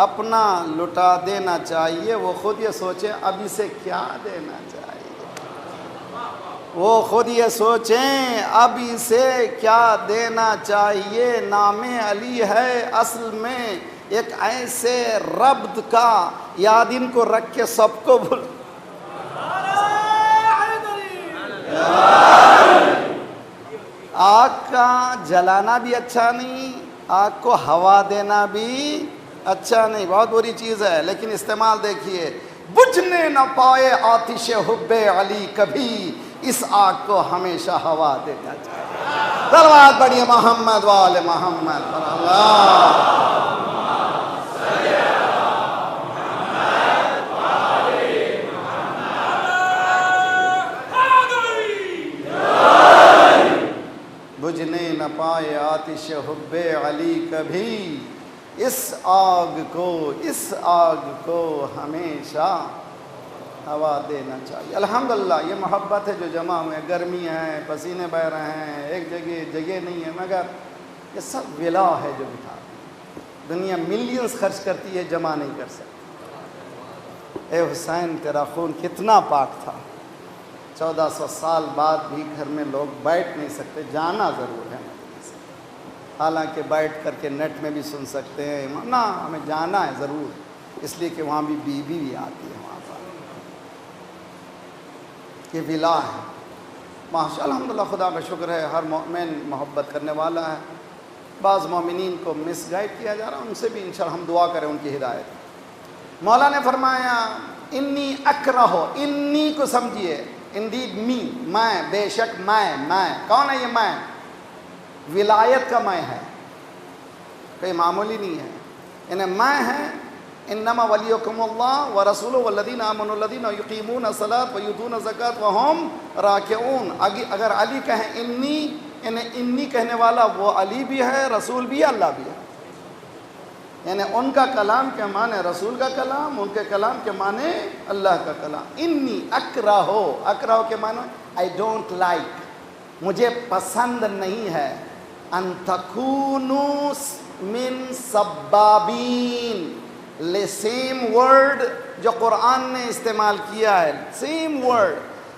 اپنا لٹا دینا چاہیے. وہ خود یہ سوچیں اب اسے کیا دینا چاہیے، وہ خود یہ سوچیں اب اسے کیا دینا چاہیے. نام علی ہے اصل میں ایک ایسے ربط کا، یاد ان کو رکھ کے سب کو بھول. آگ کا جلانا بھی اچھا نہیں، آگ کو ہوا دینا بھی اچھا نہیں، بہت بری چیز ہے. لیکن استعمال دیکھیے، بجھنے نہ پائے آتش حب علی کبھی، اس آگ کو ہمیشہ ہوا دینا چاہیے. صلوات پڑھیے محمد وآل محمد. بجھنے نہ پائے آتش حب علی کبھی، اس آگ کو ہمیشہ ہوا دینا چاہیے. الحمدللہ یہ محبت ہے جو جمع ہوئے. گرمی ہے، پسینے بہ رہے ہیں، ایک جگہ نہیں ہے، مگر یہ سب ولا ہے جو بٹھا. دنیا ملینز خرچ کرتی ہے، جمع نہیں کر سکتی. اے حسین تیرا خون کتنا پاک تھا. 1400 سال بعد بھی گھر میں لوگ بیٹھ نہیں سکتے، جانا ضرور ہے مدینے سے. حالانکہ بیٹھ کر کے نیٹ میں بھی سن سکتے ہیں، نا ہمیں جانا ہے ضرور، اس لیے کہ وہاں بھی بیوی بھی آتی ہے وہاں پر. یہ ولا ہے. ماشاء الحمدللہ خدا کا شکر ہے، ہر مومن محبت کرنے والا ہے. بعض مومنین کو مس گائیڈ کیا جا رہا ہے، ان سے بھی انشاءاللہ ہم دعا کریں ان کی ہدایت. مولا نے فرمایا انی اکرہ، انی کو سمجھیے، انڈیڈ می، میں، بے شک میں. کون ہے یہ میں؟ ولایت کا میں ہے، کوئی معمولی نہیں ہے. انہیں میں ہے، انما ولیکم اللہ ورسولہ والذین آمنوا الذین یقیمون الصلاۃ ویؤتون الزکاۃ وہم راکعون. اگر علی کہیں انی، انہیں انی کہنے والا وہ علی بھی ہے، رسول بھی ہے، اللہ بھی ہے. یعنی ان کا کلام کے معنی رسول کا کلام، ان کے کلام کے معنی اللہ کا کلام. انی اکرہو کے معنی I don't like، مجھے پسند نہیں ہے. ان تکونوا من سبابین، سیم ورڈ جو قرآن نے استعمال کیا ہے، سیم ورڈ.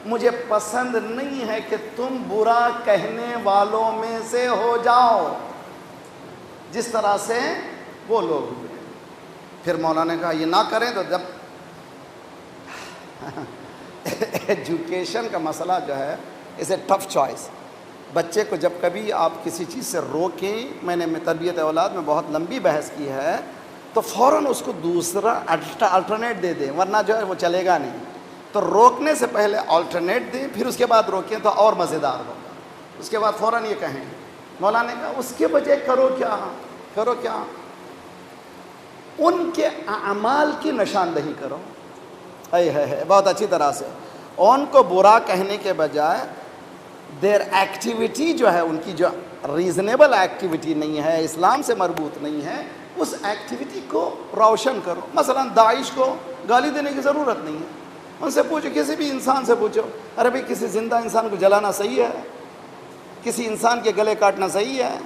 مجھے پسند نہیں ہے کہ تم برا کہنے والوں میں سے ہو جاؤ جس طرح سے وہ لوگ ہوئے. پھر مولانا نے کہا یہ نہ کریں تو جب ایجوکیشن کا مسئلہ جو ہے از اے ٹف چوائس. بچے کو جب کبھی آپ کسی چیز سے روکیں، میں نے تربیت اولاد میں بہت لمبی بحث کی ہے، تو فوراً اس کو دوسرا الٹرنیٹ دے دیں، ورنہ جو ہے وہ چلے گا نہیں. تو روکنے سے پہلے الٹرنیٹ دیں، پھر اس کے بعد روکیں تو اور مزیدار ہوگا. اس کے بعد فوراً یہ کہیں. مولانا نے کہا اس کے بجائے کرو کیا؟ ان کے اعمال کی نشاندہی کرو. بہت اچھی طرح سے ان کو برا کہنے کے بجائے دیر ایکٹیویٹی جو ہے، ان کی جو ریزنیبل ایکٹیویٹی نہیں ہے، اسلام سے مربوط نہیں ہے، اس ایکٹیویٹی کو روشن کرو. مثلا داعش کو گالی دینے کی ضرورت نہیں ہے. ان سے پوچھو، کسی بھی انسان سے پوچھو، ارے بھائی کسی زندہ انسان کو جلانا صحیح ہے؟ کسی انسان کے گلے کاٹنا صحیح ہے؟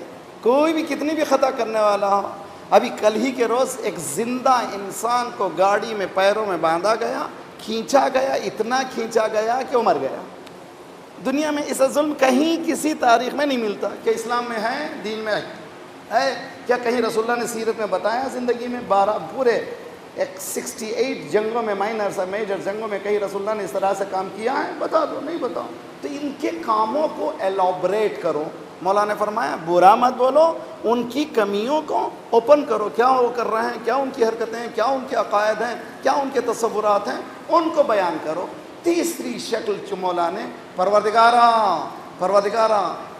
کوئی بھی کتنی بھی خطا کرنے والا ہو. ابھی کل ہی کے روز ایک زندہ انسان کو گاڑی میں پیروں میں باندھا گیا، کھینچا گیا، اتنا کھینچا گیا کہ وہ مر گیا. دنیا میں ایسا ظلم کہیں کسی تاریخ میں نہیں ملتا. کہ اسلام میں ہے، دین میں ہے کیا؟ کہیں رسول اللہ نے سیرت میں بتایا زندگی میں 12 پورے 68 جنگوں میں، مائنر میجر جنگوں میں کہیں رسول اللہ نے اس طرح سے کام کیا ہے؟ بتا دو. نہیں بتاؤ. تو ان کے کاموں کو ایلابریٹ کرو. مولانا نے فرمایا برا مت بولو، ان کی کمیوں کو اوپن کرو. کیا وہ کر رہے ہیں، کیا ان کی حرکتیں ہیں، کیا ان کے عقائد ہیں، کیا ان کے تصورات ہیں، ان کو بیان کرو. تیسری شکل جو مولا نے، پروردگارا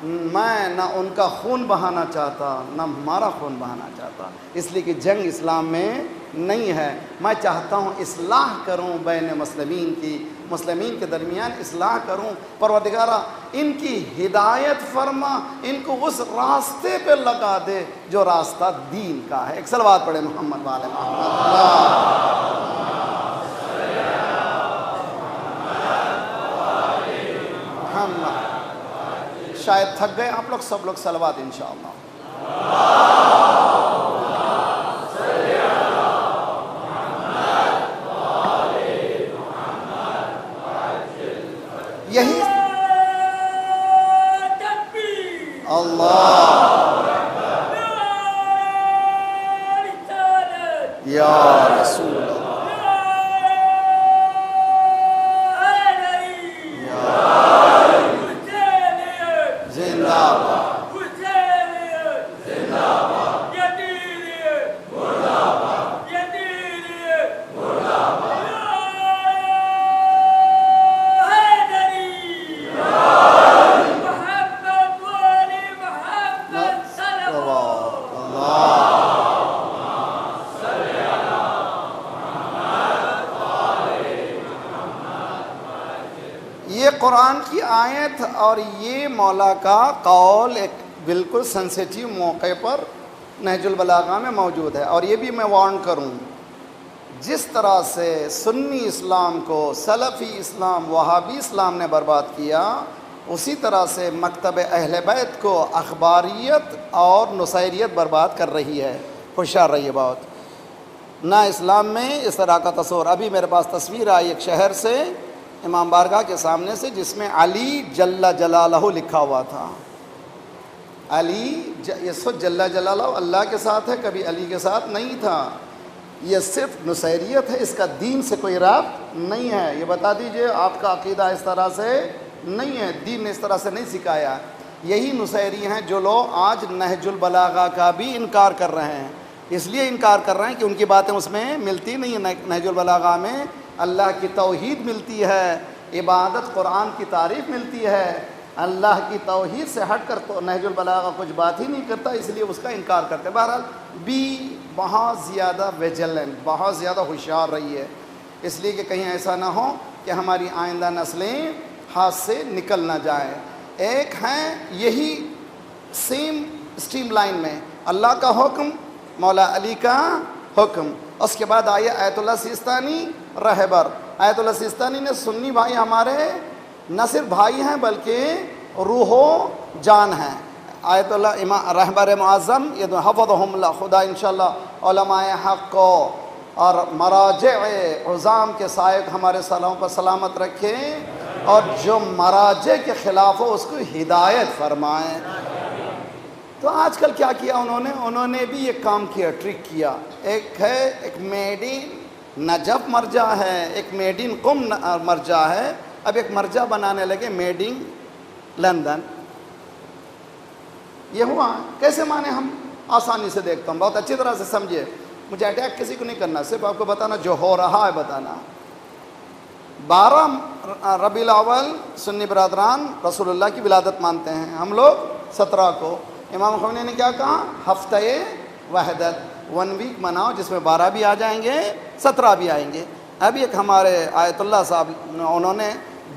میں نہ ان کا خون بہانا چاہتا نہ ہمارا خون بہانا چاہتا، اس لیے کہ جنگ اسلام میں نہیں ہے. میں چاہتا ہوں اصلاح کروں بین مسلمین کے درمیان اصلاح کروں. پروردگارا ان کی ہدایت فرما، ان کو اس راستے پہ لگا دے جو راستہ دین کا ہے. ایک صلوات پڑھے محمد والے محمد. شاید تھک گئے آپ لوگ، سب لوگ صلوات انشاءاللہ. یہی اللہ یا رسول اللہ. قرآن کی آیت اور یہ مولا کا قول ایک بالکل سنسیٹیو موقع پر نہج البلاغہ میں موجود ہے. اور یہ بھی میں وارن کروں، جس طرح سے سنی اسلام کو سلفی اسلام، وہابی اسلام نے برباد کیا، اسی طرح سے مکتب اہل بیت کو اخباریت اور نصیریت برباد کر رہی ہے. ہوشیار رہیے بہت. نہ اسلام میں اس طرح کا تصور. ابھی میرے پاس تصویر آئی ایک شہر سے، امام بارگاہ کے سامنے سے، جس میں علی جل جلالہ لکھا ہوا تھا. علی یہ جل جلالہ اللہ کے ساتھ ہے، کبھی علی کے ساتھ نہیں تھا. یہ صرف نصیریت ہے، اس کا دین سے کوئی رابط نہیں ہے. یہ بتا دیجئے آپ کا عقیدہ اس طرح سے نہیں ہے، دین نے اس طرح سے نہیں سکھایا. یہی نصیری ہیں جو لوگ آج نہج البلاغہ کا بھی انکار کر رہے ہیں. اس لیے انکار کر رہے ہیں کہ ان کی باتیں اس میں ملتی نہیں ہیں. نہج البلاغہ میں اللہ کی توحید ملتی ہے، عبادت قرآن کی تعریف ملتی ہے. اللہ کی توحید سے ہٹ کر تو نہج البلاغہ کچھ بات ہی نہیں کرتا، اس لیے اس کا انکار کرتے. بہرحال بھی بہت زیادہ ویجیلنٹ، بہت زیادہ ہوشیار رہی ہے، اس لیے کہ کہیں ایسا نہ ہو کہ ہماری آئندہ نسلیں ہاتھ سے نکل نہ جائیں. ایک ہیں یہی سیم اسٹریم لائن میں اللہ کا حکم مولا علی کا حکم۔ اس کے بعد آئیے آیت اللہ سیستانی رہبر۔ آیت اللہ سیستانی نے سنی بھائی ہمارے نہ صرف بھائی ہیں بلکہ روح و جان ہیں۔ آیت اللہ امام رہبر معظم یہ حفظہم اللہ، خدا انشاءاللہ علماء حق کو اور مراجع عظام کے سائے ہمارے سالوں پر سلامت رکھے، اور جو مراجع کے خلاف ہو اس کو ہدایت فرمائیں۔ تو آج کل کیا کیا انہوں نے بھی یہ کام کیا، ٹرک کیا۔ ایک میڈ ان نجف مرجع ہے، ایک میڈ ان قم مرجع ہے، اب ایک مرجع بنانے لگے میڈ ان لندن۔ یہ ہوا کیسے مانے؟ ہم آسانی سے دیکھتا ہوں، بہت اچھی طرح سے سمجھے، مجھے اٹیک کسی کو نہیں کرنا، صرف آپ کو بتانا جو ہو رہا ہے بتانا۔ 12 ربیع الاول سنی برادران رسول اللہ کی ولادت مانتے ہیں، ہم لوگ 17 کو۔ امام خمینی نے کیا کہا؟ ہفتہ وحدت، 1 ویک مناؤ جس میں 12 بھی آ جائیں گے 17 بھی آئیں گے۔ ابھی ایک ہمارے آیت اللہ صاحب انہوں نے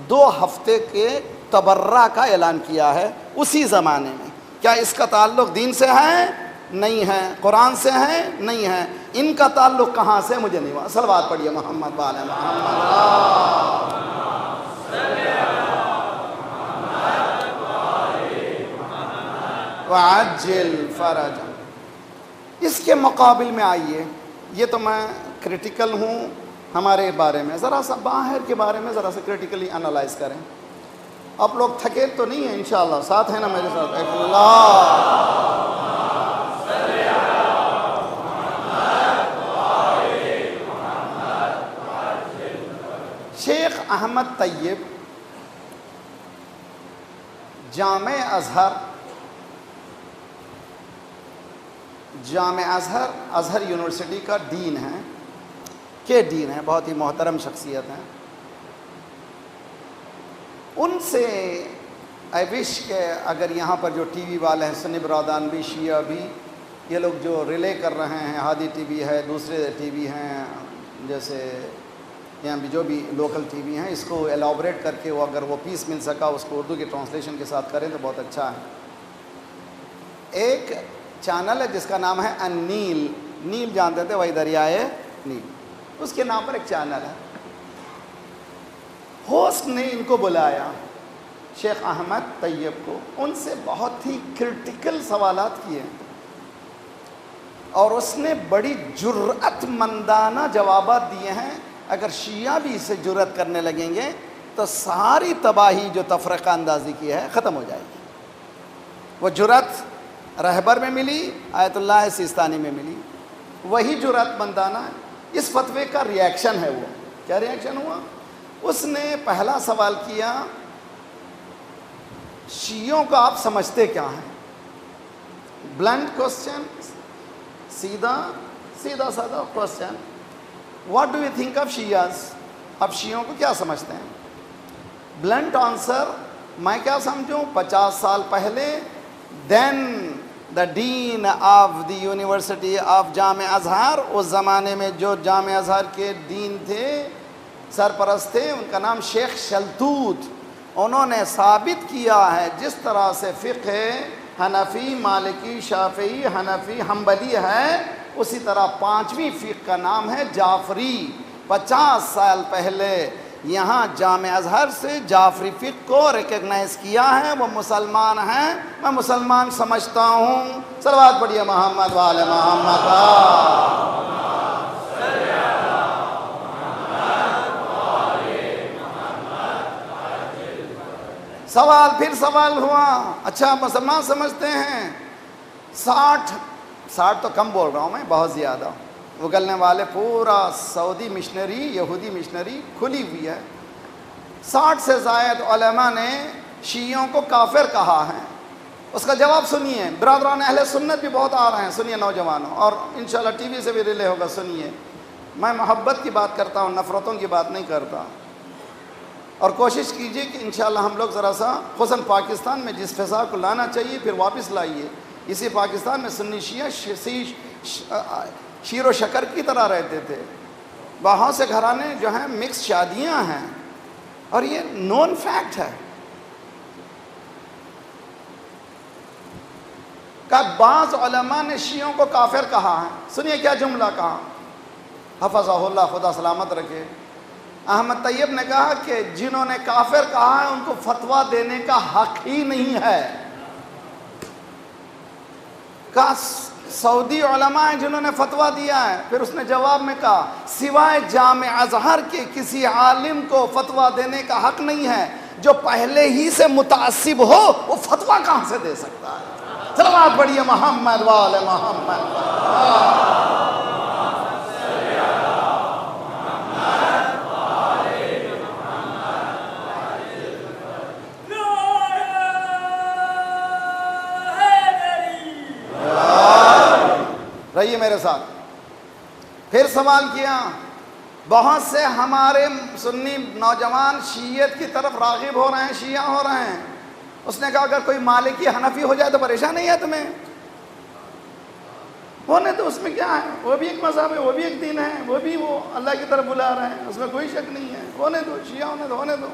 2 ہفتے کے تبرع کا اعلان کیا ہے اسی زمانے میں۔ کیا اس کا تعلق دین سے ہے؟ نہیں ہے۔ قرآن سے ہے؟ نہیں ہے۔ ان کا تعلق کہاں سے؟ مجھے نہیں ہوا۔ صلوات پڑھیے محمد والے محمد۔ وعجل فرجا۔ اس کے مقابل میں آئیے، یہ تو میں کریٹیکل ہوں ہمارے بارے میں، ذرا سا باہر کے بارے میں ذرا سا کریٹیکلی انالائز کریں۔ آپ لوگ تھکے تو نہیں ہیں انشاءاللہ؟ ساتھ ہیں نا میرے ساتھ؟ اللہ شیخ احمد طیب جامع ازہر یونیورسٹی کا ڈین ہے، بہت ہی محترم شخصیت ہیں۔ ان سے آئی وش کہ اگر یہاں پر جو ٹی وی والے ہیں، سنی برادران بھی، شیعہ بھی، یہ لوگ جو ریلے کر رہے ہیں، ہادی ٹی وی ہے، دوسرے ٹی وی ہیں، جیسے یہاں بھی جو بھی لوکل ٹی وی ہیں، اس کو ایلابریٹ کر کے وہ اگر وہ پیس مل سکا اس کو اردو کی ٹرانسلیشن کے ساتھ کریں تو بہت اچھا ہے۔ ایک چینل ہے جس کا نام ہے النیل، نیل جانتے تھے وہی دریائے نیل، اس کے نام پر ایک چینل ہے۔ ہوسٹ نے ان کو بلایا شیخ احمد طیب کو، ان سے بہت ہی کرٹیکل سوالات کیے اور اس نے بڑی جرأت مندانہ جوابات دیے ہیں۔ اگر شیعہ بھی اسے جرأت کرنے لگیں گے تو ساری تباہی جو تفرقہ اندازی کی ہے ختم ہو جائے گی۔ وہ جرأت رہبر میں ملی، آیت اللہ سیستانی میں ملی، وہی جرأت مندانہ اس فتوے کا ریاکشن ہے۔ وہ کیا ریاکشن ہوا؟ اس نے پہلا سوال کیا، شیعوں کو آپ سمجھتے کیا ہیں؟ بلنٹ کوسچن، سیدھا سادہ question, what do you think of Shias? آپ شیعوں کو کیا سمجھتے ہیں؟ بلنٹ آنسر، میں کیا سمجھوں؟ 50 سال پہلے دین دا ڈین آف دی یونیورسٹی آف جامع ازہر، اس زمانے میں جو جامع ازہر کے ڈین تھے، سرپرست تھے، ان کا نام شیخ شلتوت، انہوں نے ثابت کیا ہے جس طرح سے فقہ حنفی، مالکی، شافعی، حنفی، حنبلی ہے، اسی طرح 5ویں فقہ کا نام ہے جعفری۔ 50 سال پہلے یہاں جامع ازہر سے جعفری فقہ کو ریکگنائز کیا ہے، وہ مسلمان ہیں، میں مسلمان سمجھتا ہوں۔ صلوات پڑھیے محمد والے محمد۔ پھر سوال ہوا، اچھا مسلمان سمجھتے ہیں 60 تو کم بول رہا ہوں میں، بہت زیادہ اگلنے والے، پورا سعودی مشنری، یہودی مشنری کھلی ہوئی ہے۔ 60 سے زائد علماء نے شیعوں کو کافر کہا ہے۔ اس کا جواب سنیے، برادران اہل سنت بھی بہت آ رہے ہیں، سنیے نوجوانوں، اور انشاءاللہ ٹی وی سے بھی ریلے ہوگا، سنیے۔ میں محبت کی بات کرتا ہوں، نفرتوں کی بات نہیں کرتا، اور کوشش کیجئے کہ انشاءاللہ ہم لوگ ذرا سا خصوصاً پاکستان میں جس فضا کو لانا چاہیے پھر واپس لائیے۔ اسی پاکستان میں سنی شیعہ شیر و شکر کی طرح رہتے تھے، وہاں سے گھرانے جو ہیں مکس شادیاں ہیں، اور یہ نون فیکٹ ہے۔ کہ بعض علماء نے شیعوں کو کافر کہا ہے. سنیے کیا جملہ کہا, حفظہ اللہ, خدا سلامت رکھے. احمد طیب نے کہا کہ جنہوں نے کافر کہا ہے ان کو فتویٰ دینے کا حق ہی نہیں ہے. کہا سعودی علماء ہیں جنہوں نے فتویٰ دیا ہے. پھر اس نے جواب میں کہا سوائے جامع ازہر کے کسی عالم کو فتویٰ دینے کا حق نہیں ہے. جو پہلے ہی سے متعصب ہو وہ فتویٰ کہاں سے دے سکتا ہے؟ صلوات پڑھیے محمد وآل محمد. رہیے میرے ساتھ. پھر سوال کیا, بہت سے ہمارے سنی نوجوان شیعیت کی طرف راغب ہو رہے ہیں, شیعہ ہو رہے ہیں. اس نے کہا اگر کوئی مالکی حنفی ہو جائے تو پریشان نہیں ہے تمہیں؟ ہونے تو اس میں کیا ہے, وہ بھی ایک مذہب ہے, وہ بھی ایک دین ہے, وہ بھی وہ اللہ کی طرف بلا رہے ہیں, اس میں کوئی شک نہیں ہے. ہونے دو, شیعہ ہونے دو.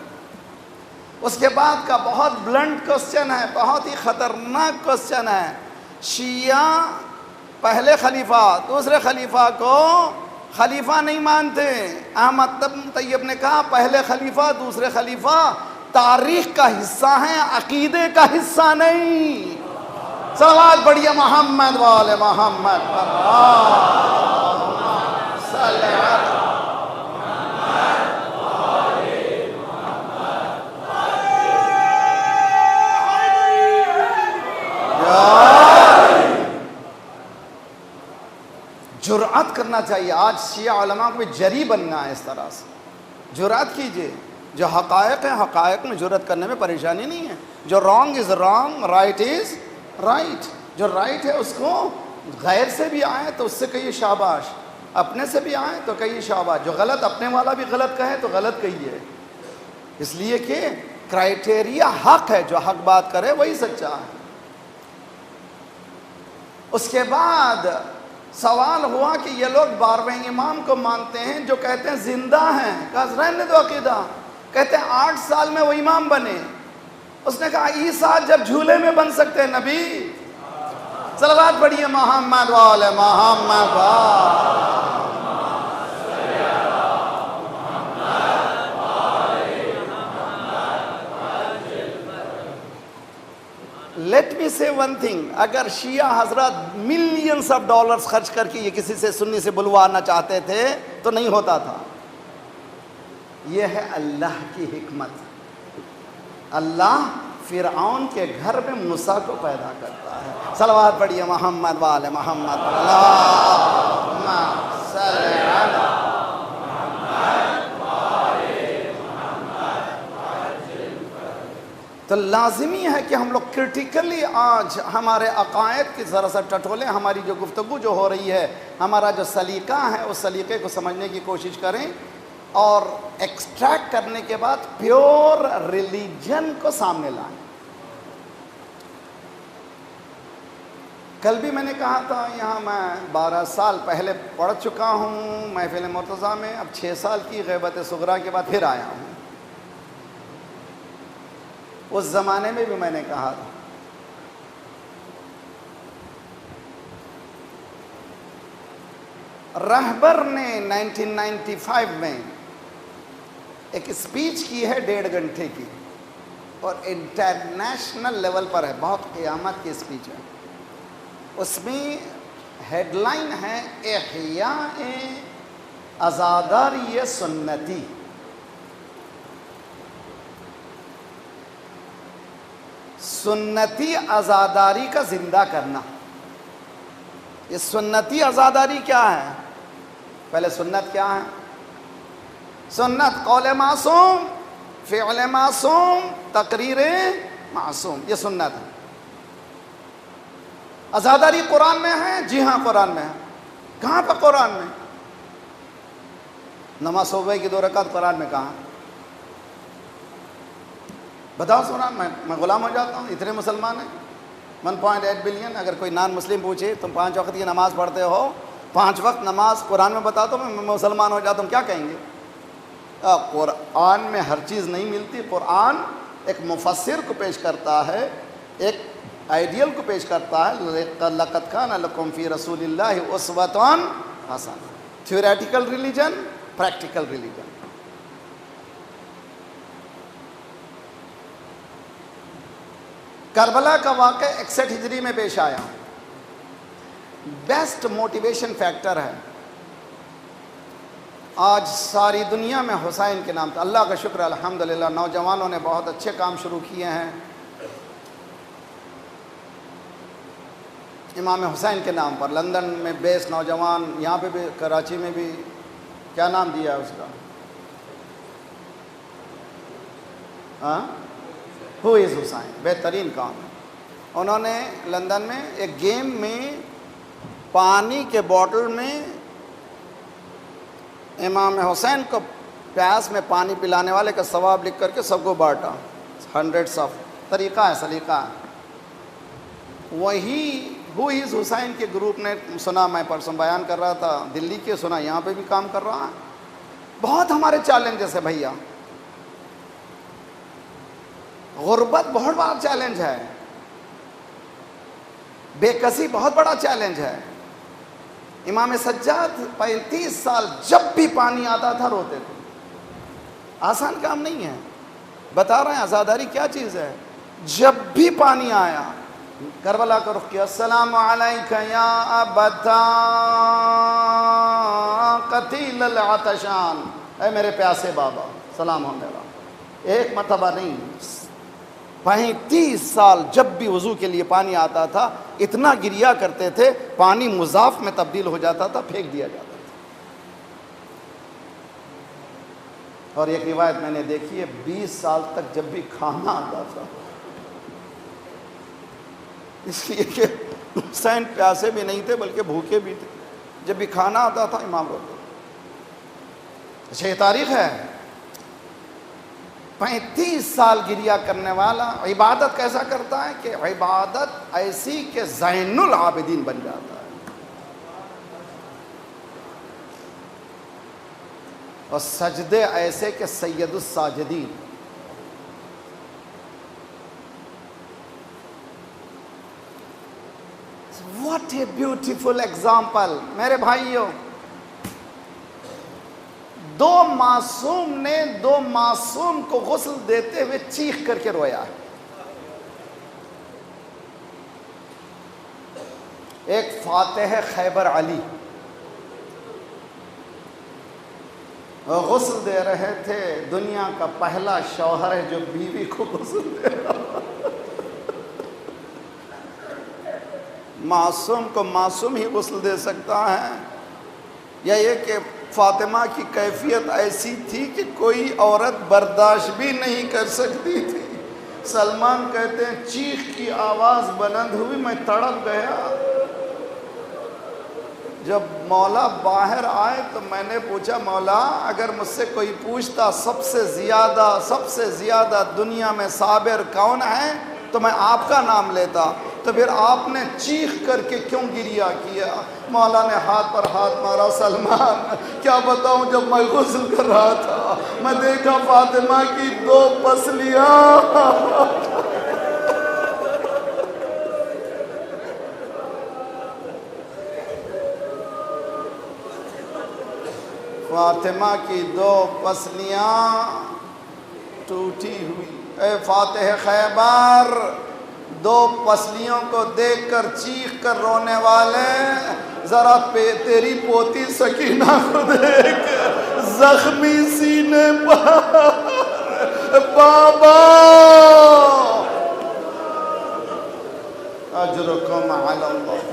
اس کے بعد کا بہت بلنٹ کوسچن ہے, بہت ہی خطرناک کوسچن ہے. شیعہ پہلے خلیفہ دوسرے خلیفہ کو خلیفہ نہیں مانتے. احمد طیب نے کہا پہلے خلیفہ دوسرے خلیفہ تاریخ کا حصہ ہیں, عقیدے کا حصہ نہیں. صلوات پڑھیے محمد وآل محمد. جرأت کرنا چاہیے. آج شیعہ علماء کو بھی جری بننا ہے اس طرح سے. جرأت کیجئے. جو حقائق ہیں حقائق میں جرأت کرنے میں پریشانی نہیں ہے. جو wrong is wrong, right is right. جو رائٹ ہے اس کو غیر سے بھی آئے تو اس سے کہیے شاباش, اپنے سے بھی آئے تو کہیے شاباش. جو غلط اپنے والا بھی غلط کہے تو غلط کہیے, اس لیے کہ کرائٹیریا حق ہے, جو حق بات کرے وہی سچا ہے. اس کے بعد سوال ہوا کہ یہ لوگ 12ویں امام کو مانتے ہیں جو کہتے ہیں زندہ ہیں. کہا رہنے دو عقیدہ. کہتے ہیں 8 سال میں وہ امام بنے. اس نے کہا عیسیٰ جب جھولے میں بن سکتے ہیں نبی. صلوات پڑھیے محمد وآل محمد. لیٹ می سے ون تھنگ, اگر شیعہ حضرات ملینز آف ڈالرز خرچ کر کے یہ کسی سے سنی سے بلوانا چاہتے تھے تو نہیں ہوتا تھا. یہ ہے اللہ کی حکمت. اللہ فرعون کے گھر میں موسیٰ کو پیدا کرتا ہے. صلوات پڑھیے محمد وآل محمد. اللہم صلی علی تو لازمی ہے کہ ہم لوگ کرٹیکلی آج ہمارے عقائد کی ذرا سا ٹٹولیں. ہماری جو گفتگو جو ہو رہی ہے, ہمارا جو سلیقہ ہے اس سلیقے کو سمجھنے کی کوشش کریں اور ایکسٹریکٹ کرنے کے بعد پیور ریلیجن کو سامنے لائیں. کل بھی میں نے کہا تھا یہاں میں 12 سال پہلے پڑھ چکا ہوں محفل مرتضیٰ میں. اب 6 سال کی غیبت صغریٰ کے بعد پھر آیا ہوں. اس زمانے میں بھی میں نے کہا تھا رہبر نے 1995 میں ایک اسپیچ کی ہے 1.5 گھنٹے کی, اور انٹرنیشنل لیول پر ہے, بہت قیامت کی اسپیچ ہے. اس میں ہیڈ لائن ہے احیاء عزاداری سنتی. سنتی عزاداری کا زندہ کرنا. یہ سنتی عزاداری کیا ہے؟ پہلے سنت کیا ہے؟ سنت قول معصوم, فعل معصوم, تقریر معصوم, یہ سنت ہے. عزاداری قرآن میں ہے؟ جی ہاں قرآن میں ہے. کہاں پہ قرآن میں؟ نماز صبح کی 2 رکعت قرآن میں کہاں؟ بتاؤ سنا, میں غلام ہو جاتا ہوں. اتنے مسلمان ہیں 1.8 بلین. اگر کوئی نان مسلم پوچھے تم 5 وقت کی نماز پڑھتے ہو, 5 وقت نماز قرآن میں بتا دو, میں مسلمان ہو جاتا ہوں, کیا کہیں گے؟ قرآن میں ہر چیز نہیں ملتی. قرآن ایک مفسر کو پیش کرتا ہے, ایک آئیڈیل کو پیش کرتا ہے. لقد کان لکم فی رسول اللہ اسوۃ حسنہ. Theoretical religion, practical religion. Karbala کا واقعہ 61 ہجری میں پیش آیا. بیسٹ موٹیویشن فیکٹر ہے. آج ساری دنیا میں حسین کے نام. اللہ کا شکر الحمدللہ نوجوانوں نے بہت اچھے کام شروع کیے ہیں امام حسین کے نام پر. لندن میں بیس نوجوان، یہاں پہ بھی، کراچی میں بھی. کیا نام دیا ہے اس کا؟ ہو از حسین. بہترین کام ہے. انہوں نے لندن میں ایک گیم میں پانی کے بوٹل میں امام حسین کو پیاس میں پانی پلانے والے کا ثواب لکھ کر کے سب کو بانٹا. ہنڈریڈس آف طریقہ ہے، سلیقہ ہے. وہی ہو از حسین کے گروپ نے سنا، میں پرسوں بیان کر رہا تھا دلی کے، سنا یہاں پہ بھی کام کر رہا ہے. بہت ہمارے چیلنجز ہے بھیا. غربت بہت بڑا چیلنج ہے، بے کسی بہت بڑا چیلنج ہے. امام سجاد 35 سال جب بھی پانی آتا تھا روتے تھے. آسان کام نہیں ہے، بتا رہے ہیں عزاداری کیا چیز ہے. جب بھی پانی آیا کربلا کا رخ کیا، السلام علیک یا ابتا قتیل العطشان، اے میرے پیاسے بابا سلام ہو میرا. ایک مرتبہ نہیں، 35 سال جب بھی وضو کے لیے پانی آتا تھا اتنا گریا کرتے تھے پانی مضاف میں تبدیل ہو جاتا تھا، پھینک دیا جاتا تھا. اور ایک روایت میں نے دیکھی ہے 20 سال تک جب بھی کھانا آتا تھا، اس لیے کہ حسین پیاسے بھی نہیں تھے بلکہ بھوکے بھی تھے. جب بھی کھانا آتا تھا امام روتے. اچھا یہ تاریخ ہے. 35 سال گریا کرنے والا عبادت کیسا کرتا ہے کہ عبادت ایسی کہ زین العابدین بن جاتا ہے. اور سجدے ایسے کہ سید الساجدین. What a beautiful example. میرے بھائیوں، دو معصوم کو غسل دیتے ہوئے چیخ کر کے رویا ہے. ایک فاتح خیبر علی غسل دے رہے تھے. دنیا کا پہلا شوہر ہے جو بیوی کو غسل دے رہا. معصوم کو معصوم ہی غسل دے سکتا ہے. یا یہ کہ فاطمہ کی کیفیت ایسی تھی کہ کوئی عورت برداشت بھی نہیں کر سکتی تھی. سلمان کہتے ہیں چیخ کی آواز بلند ہوئی، میں تڑپ گیا. جب مولا باہر آئے تو میں نے پوچھا مولا اگر مجھ سے کوئی پوچھتا سب سے زیادہ دنیا میں صابر کون ہے تو میں آپ کا نام لیتا، تو پھر آپ نے چیخ کر کے کیوں گریا کیا؟ مولا نے ہاتھ پر ہاتھ مارا. سلمان کیا بتاؤں، جب میں غسل کر رہا تھا میں دیکھا فاطمہ کی 2 پسلیاں. فاطمہ کی 2 پسلیاں ٹوٹی ہوئی. اے فاتح خیبر، 2 پسلیوں کو دیکھ کر چیخ کر رونے والے، ذرا تیری پوتی سکینہ کو دیکھ زخمی سینے پر. بابا اجرکم علی اللہ.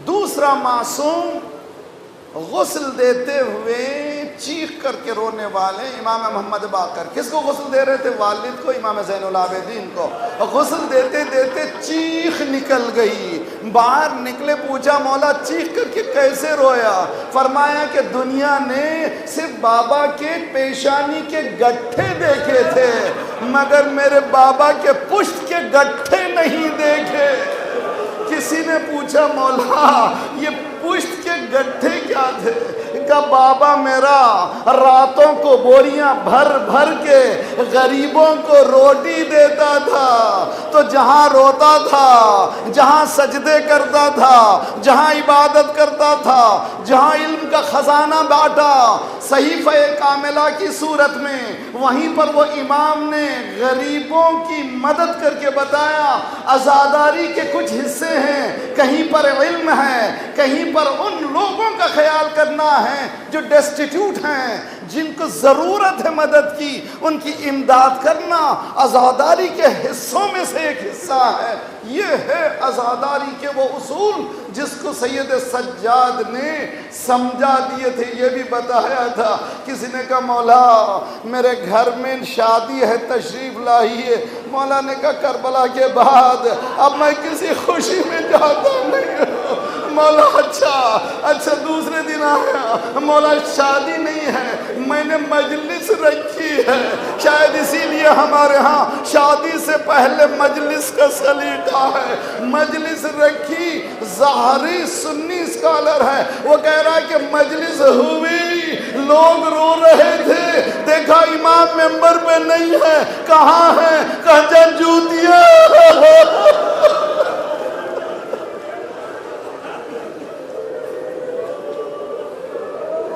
دوسرا معصوم غسل دیتے ہوئے چیخ کر کے رونے والے امام محمد باقر. کس کو غسل دے رہے تھے؟ والد کو، امام زین العابدین کو. غسل دیتے دیتے چیخ نکل گئی. باہر نکلے، پوچھا مولا چیخ کر کے کیسے رویا؟ فرمایا کہ دنیا نے صرف بابا کے پیشانی کے گٹھے دیکھے تھے مگر میرے بابا کے پشت کے گٹھے نہیں دیکھے. کسی نے پوچھا مولا یہ پشت کے گٹھے کیا تھے؟ کا بابا میرا راتوں کو بوریاں بھر بھر کے غریبوں کو روٹی دیتا تھا، تو جہاں روتا تھا، جہاں سجدے کرتا تھا، جہاں عبادت کرتا تھا، جہاں علم کا خزانہ بانٹا صحیفہ کاملہ کی صورت میں، وہیں پر وہ امام نے غریبوں کی مدد کر کے بتایا عزاداری کے کچھ حصے ہیں، کہیں پر علم ہے، کہیں پر ان لوگوں کا خیال کرنا ہے جو ڈیسٹیٹیوٹ ہیں، جن کو ضرورت ہے مدد کی، ان کی امداد کرنا عزاداری کے حصوں میں سے ایک حصہ ہے۔ یہ ہے عزاداری کے وہ اصول جس کو سید سجاد نے سمجھا دیے تھے۔ یہ بھی بتایا تھا، کسی نے کہا مولا میرے گھر میں شادی ہے، تشریف لائیے۔ مولا نے کہا کربلا کے بعد اب میں کسی خوشی میں جاتا نہیں ہوں۔ مولا اچھا دوسرے دن آیا، مولا شادی نہیں ہے، میں نے مجلس رکھی ہے، شاید اسی لیے ہمارے ہاں شادی سے پہلے مجلس کا سلیقہ ہے۔ مجلس رکھی، ظاہری سنی اسکالر ہے، وہ کہہ رہا ہے کہ مجلس ہوئی، لوگ رو رہے تھے، دیکھا امام ممبر پہ نہیں ہے، کہاں ہے؟ کہاں جوتیاں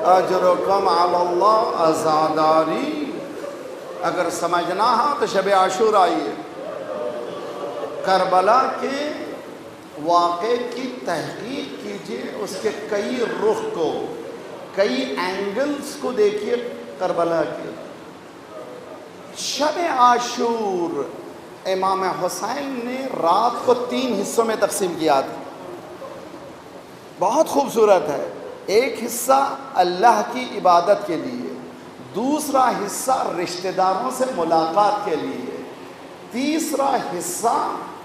اجرکم علی اللہ۔ عزاداری اگر سمجھنا ہے تو شب عاشور آئیے، کربلا کے واقعے کی تحقیق کیجئے، اس کے کئی رخ کو، کئی اینگلز کو دیکھیے کربلا کے۔ شب عاشور امام حسین نے رات کو 3 حصوں میں تقسیم کیا تھا، بہت خوبصورت ہے۔ ایک حصہ اللہ کی عبادت کے لیے، دوسرا حصہ رشتہ داروں سے ملاقات کے لیے، تیسرا حصہ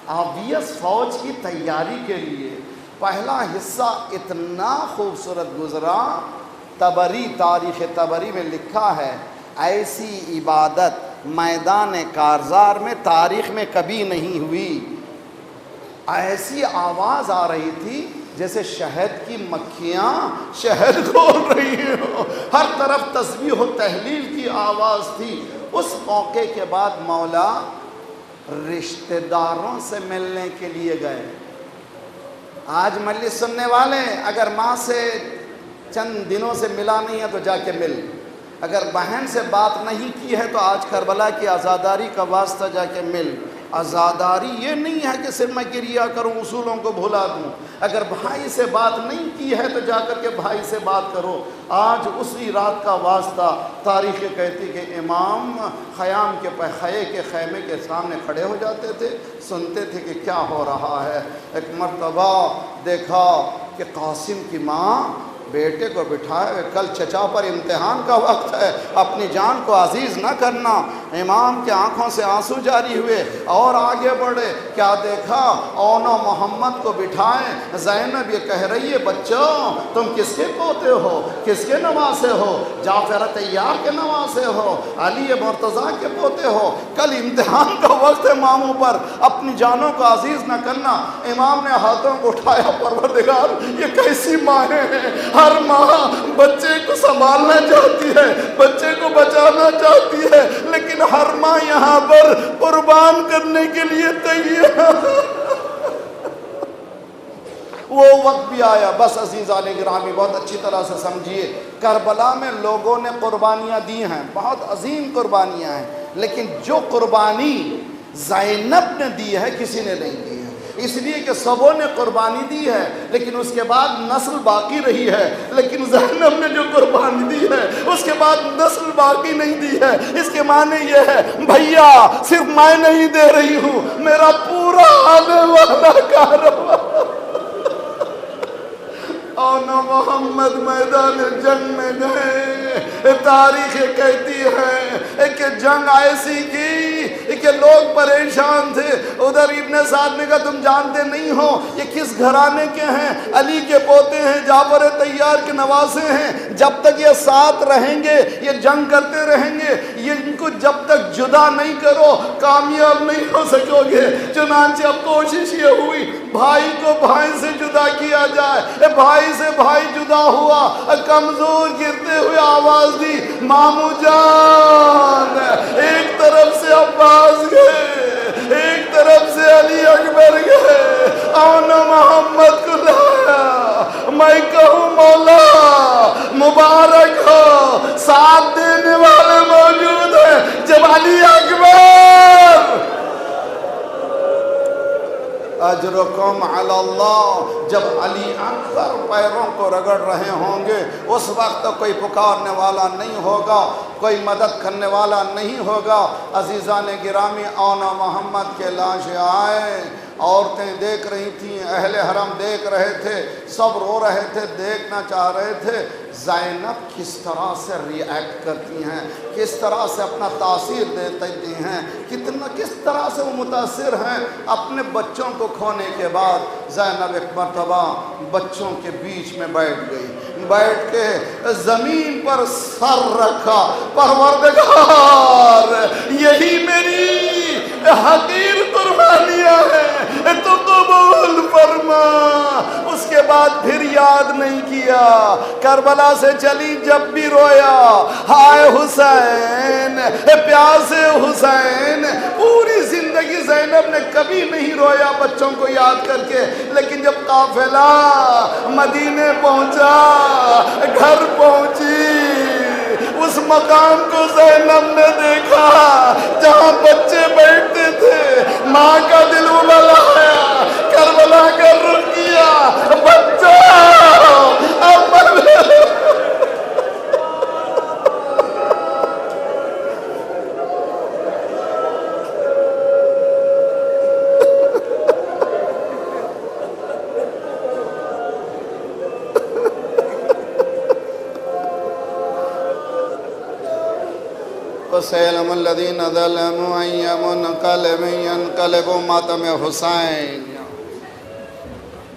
آبویس فوج کی تیاری کے لیے۔ پہلا حصہ اتنا خوبصورت گزرا، طبری تاریخ طبری میں لکھا ہے ایسی عبادت میدان کارزار میں تاریخ میں کبھی نہیں ہوئی۔ ایسی آواز آ رہی تھی جیسے شہد کی مکھیاں شہد کھول رہی ہو، ہر طرف تسبیح و تہلیل کی آواز تھی۔ اس موقع کے بعد مولا رشتہ داروں سے ملنے کے لیے گئے۔ آج مجلس سننے والے اگر ماں سے چند دنوں سے ملا نہیں ہے تو جا کے مل، اگر بہن سے بات نہیں کی ہے تو آج کربلا کی عزاداری کا واسطہ جا کے مل۔ عزاداری یہ نہیں ہے کہ صرف میں گریہ کروں، اصولوں کو بھلا دوں۔ اگر بھائی سے بات نہیں کی ہے تو جا کر کے بھائی سے بات کرو۔ آج اسی رات کا واسطہ تاریخ کہتی کہ امام خیام کے خیمے کے سامنے کھڑے ہو جاتے تھے، سنتے تھے کہ کیا ہو رہا ہے۔ ایک مرتبہ دیکھا کہ قاسم کی ماں بیٹے کو بٹھائے ہوئے، کل چچا پر امتحان کا وقت ہے، اپنی جان کو عزیز نہ کرنا۔ امام کے آنکھوں سے آنسو جاری ہوئے اور آگے بڑھے، کیا دیکھا اونا محمد کو بٹھائے، زینب یہ کہہ رہی ہے بچوں تم کس کے پوتے ہو، کس کے نواسے ہو؟ جعفر طیار کے نواسے ہو، علی مرتضیٰ کے پوتے ہو۔ کل امتحان کا وقت ہے ماموں پر، اپنی جانوں کو عزیز نہ کرنا۔ امام نے ہاتھوں کو اٹھایا، پروردگار یہ کیسی مائیں ہیں؟ ہر ماں بچے کو سنبھالنا چاہتی ہے، بچے کو بچانا چاہتی ہے، لیکن ہر ماں یہاں پر قربان کرنے کے لیے تیار۔ وہ وقت بھی آیا۔ بس عزیزان گرامی بہت اچھی طرح سے سمجھیے، کربلا میں لوگوں نے قربانیاں دی ہیں، بہت عظیم قربانیاں ہیں، لیکن جو قربانی زینب نے دی ہے کسی نے نہیں دی ہے۔ اس لیے کہ سبوں نے قربانی دی ہے لیکن اس کے بعد نسل باقی رہی ہے، لیکن زینب نے جو قربانی دی ہے اس کے بعد نسل باقی نہیں دی ہے۔ اس کے معنی یہ ہے بھیا صرف میں نہیں دے رہی ہوں، میرا پورا آنے والا کارواں۔ اونا محمد میدان جنگ میں گئے، تاریخ کہتی ہے کہ جنگ ایسی کی کہ لوگ پریشان تھے۔ ادھر ابن سعد نے کہا تم جانتے نہیں ہو یہ کس گھرانے کے ہیں، علی کے پوتے ہیں، جعفر طیار کے نواسے ہیں، جب تک یہ ساتھ رہیں گے یہ جنگ کرتے رہیں گے، یہ ان کو جب تک جدا نہیں کرو کامیاب نہیں ہو سکو گے۔ چنانچہ اب کوشش یہ ہوئی بھائی کو بھائی سے جدا کیا جائے، بھائی سے بھائی جدا ہوا، کمزور گرتے ہوئے آواز دی مامو جان، ایک طرف سے عباس گئے، ایک طرف سے علی اکبر گئے، اور محمد کو لایا، میں کہوں مولا مبارک ہو، ساتھ دینے والے موجود ہیں، جب علی اکبر اجرکم علی اللہ، جب علی اکبر پیروں کو رگڑ رہے ہوں گے، اس وقت کوئی پکارنے والا نہیں ہوگا، کوئی مدد کرنے والا نہیں ہوگا۔ عزیزان گرامی، آنا محمد کے لاشیں آئے، عورتیں دیکھ رہی تھیں، اہل حرم دیکھ رہے تھے، سب رو رہے تھے، دیکھنا چاہ رہے تھے زینب کس طرح سے ری ایکٹ کرتی ہیں، کس طرح سے اپنا تاثیر دیتی ہیں، کس طرح سے وہ متاثر ہیں اپنے بچوں کو کھونے کے بعد۔ زینب ایک مرتبہ بچوں کے بیچ میں بیٹھ گئی، بیٹھ کے زمین پر سر رکھا، پروردگار یہی میری حقیر قربانیاں ہیں، تو قبول فرما۔ اس کے بعد پھر یاد نہیں کیا، کربلا سے چلی جب بھی رویا ہائے حسین، پیاسے حسین۔ پوری زندگی زینب نے کبھی نہیں رویا بچوں کو یاد کر کے، لیکن جب قافلہ مدینے پہنچا، گھر پہنچی، اس مقام کو زینب نے دیکھا جہاں بچے بیٹھتے تھے، ماں کا دل ابل آیا، کربلا کا رخ کیا، بچہ وَسَيَعْلَمُ الَّذِينَ ظَلَمُوا أَيَّ مُنْقَلِبٍ يَنْقَلِبُونَ۔ ماتم حسین